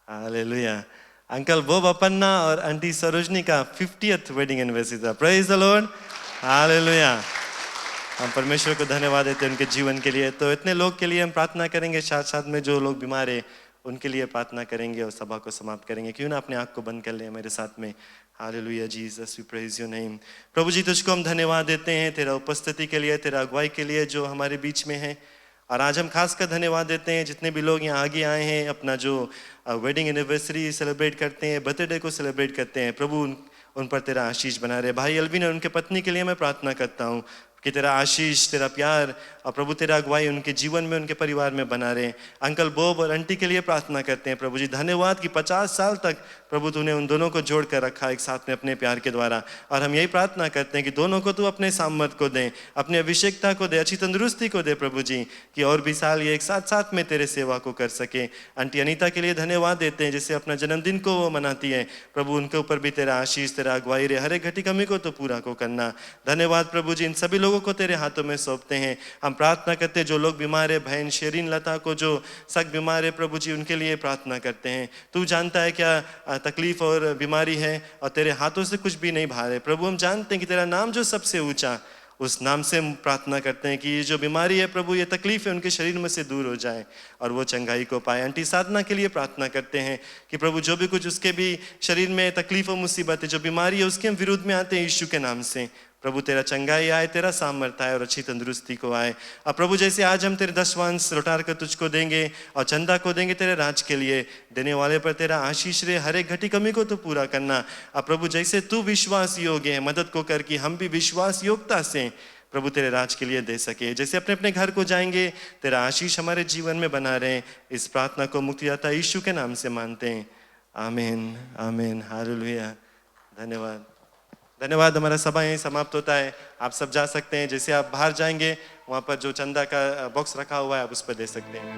हालेलुया। अंकल बोब अपन्ना और आंटी सरोजनी का 50th वेडिंग एनिवर्सरी था। Praise the Lord, hallelujah. हम परमेश्वर को धन्यवाद देते हैं उनके जीवन के लिए। तो इतने लोग के लिए हम प्रार्थना करेंगे, साथ साथ में जो लोग बीमार है उनके लिए प्रार्थना करेंगे और सभा को समाप्त करेंगे। क्यों ना अपने आँख को बंद कर लें मेरे साथ में। Hallelujah Jesus, we praise your name. प्रभु जी तुझको हम धन्यवाद देते हैं तेरा उपस्थिति के लिए, तेरा अगुवाई के लिए जो हमारे बीच में है। और आज हम खास कर धन्यवाद देते हैं जितने भी लोग यहाँ आगे आए हैं, अपना जो वेडिंग एनिवर्सरी सेलिब्रेट करते हैं, बर्थडे को सेलिब्रेट करते हैं। प्रभु उन पर तेरा आशीष बना रहे। भाई अल्विन और उनके पत्नी के लिए मैं प्रार्थना करता हूँ कि तेरा आशीष, तेरा प्यार और प्रभु तेरा अगुवाई उनके जीवन में, उनके परिवार में बना रहे। अंकल बोब और आंटी के लिए प्रार्थना करते हैं प्रभु जी, धन्यवाद कि 50 साल तक प्रभु तूने उन दोनों को जोड़ कर रखा एक साथ में अपने प्यार के द्वारा। और हम यही प्रार्थना करते हैं कि दोनों को तू अपने सामर्थ को दे, अपने अभिषेकता को दे, अच्छी तंदुरुस्ती को दे प्रभु जी, कि और भी साल ये एक साथ साथ में तेरे सेवा को कर सके। आंटी अनीता के लिए धन्यवाद देते हैं जिससे अपना जन्मदिन को वो मनाती है। प्रभु उनके ऊपर भी तेरा आशीष, तेरा अगुवाई रहे, हर एक घटी कमी को तो पूरा को करना। धन्यवाद प्रभु जी, इन सभी लोगों को तेरे हाथों में सौंपते हैं। हम प्रार्थना करते हैं जो लोग बीमार है, बहन शेरीन लता को जो सख्त बीमार है प्रभु जी, उनके लिए प्रार्थना करते हैं। तू जानता है क्या तकलीफ और बीमारी है और तेरे हाथों से कुछ भी नहीं बाहर है। प्रभु हम जानते हैं कि तेरा नाम जो सबसे ऊंचा, उस नाम से हम प्रार्थना करते हैं कि ये जो बीमारी है प्रभु, ये तकलीफ है, उनके शरीर में से दूर हो जाए और वो चंगाई को पाए। आंटी साधना के लिए प्रार्थना करते हैं कि प्रभु जो भी कुछ उसके भी शरीर में तकलीफ और मुसीबत है, जो बीमारी है, उसके हम विरोध में आते हैं यीशु के नाम से। प्रभु तेरा चंगाई आए, तेरा सामर्थ्य आए और अच्छी तंदुरुस्ती को आए। और प्रभु जैसे आज हम तेरे 10वांश लौटार कर तुझको देंगे और चंदा को देंगे तेरे राज के लिए, देने वाले पर तेरा आशीष रहे, हर एक घटी कमी को तो पूरा करना। और प्रभु जैसे तू विश्वास योग्य है, मदद को कर कि हम भी विश्वास योग्यता से प्रभु तेरे राज के लिए दे सके। जैसे अपने अपने घर को जाएंगे, तेरा आशीष हमारे जीवन में बना रहे। इस प्रार्थना को मुक्तिदाता यीशु के नाम से मानते हैं, आमीन आमीन, हालेलुया। धन्यवाद धन्यवाद। हमारा सभा यहीं समाप्त होता है, आप सब जा सकते हैं। जैसे आप बाहर जाएंगे वहाँ पर जो चंदा का बॉक्स रखा हुआ है आप उस पर दे सकते हैं।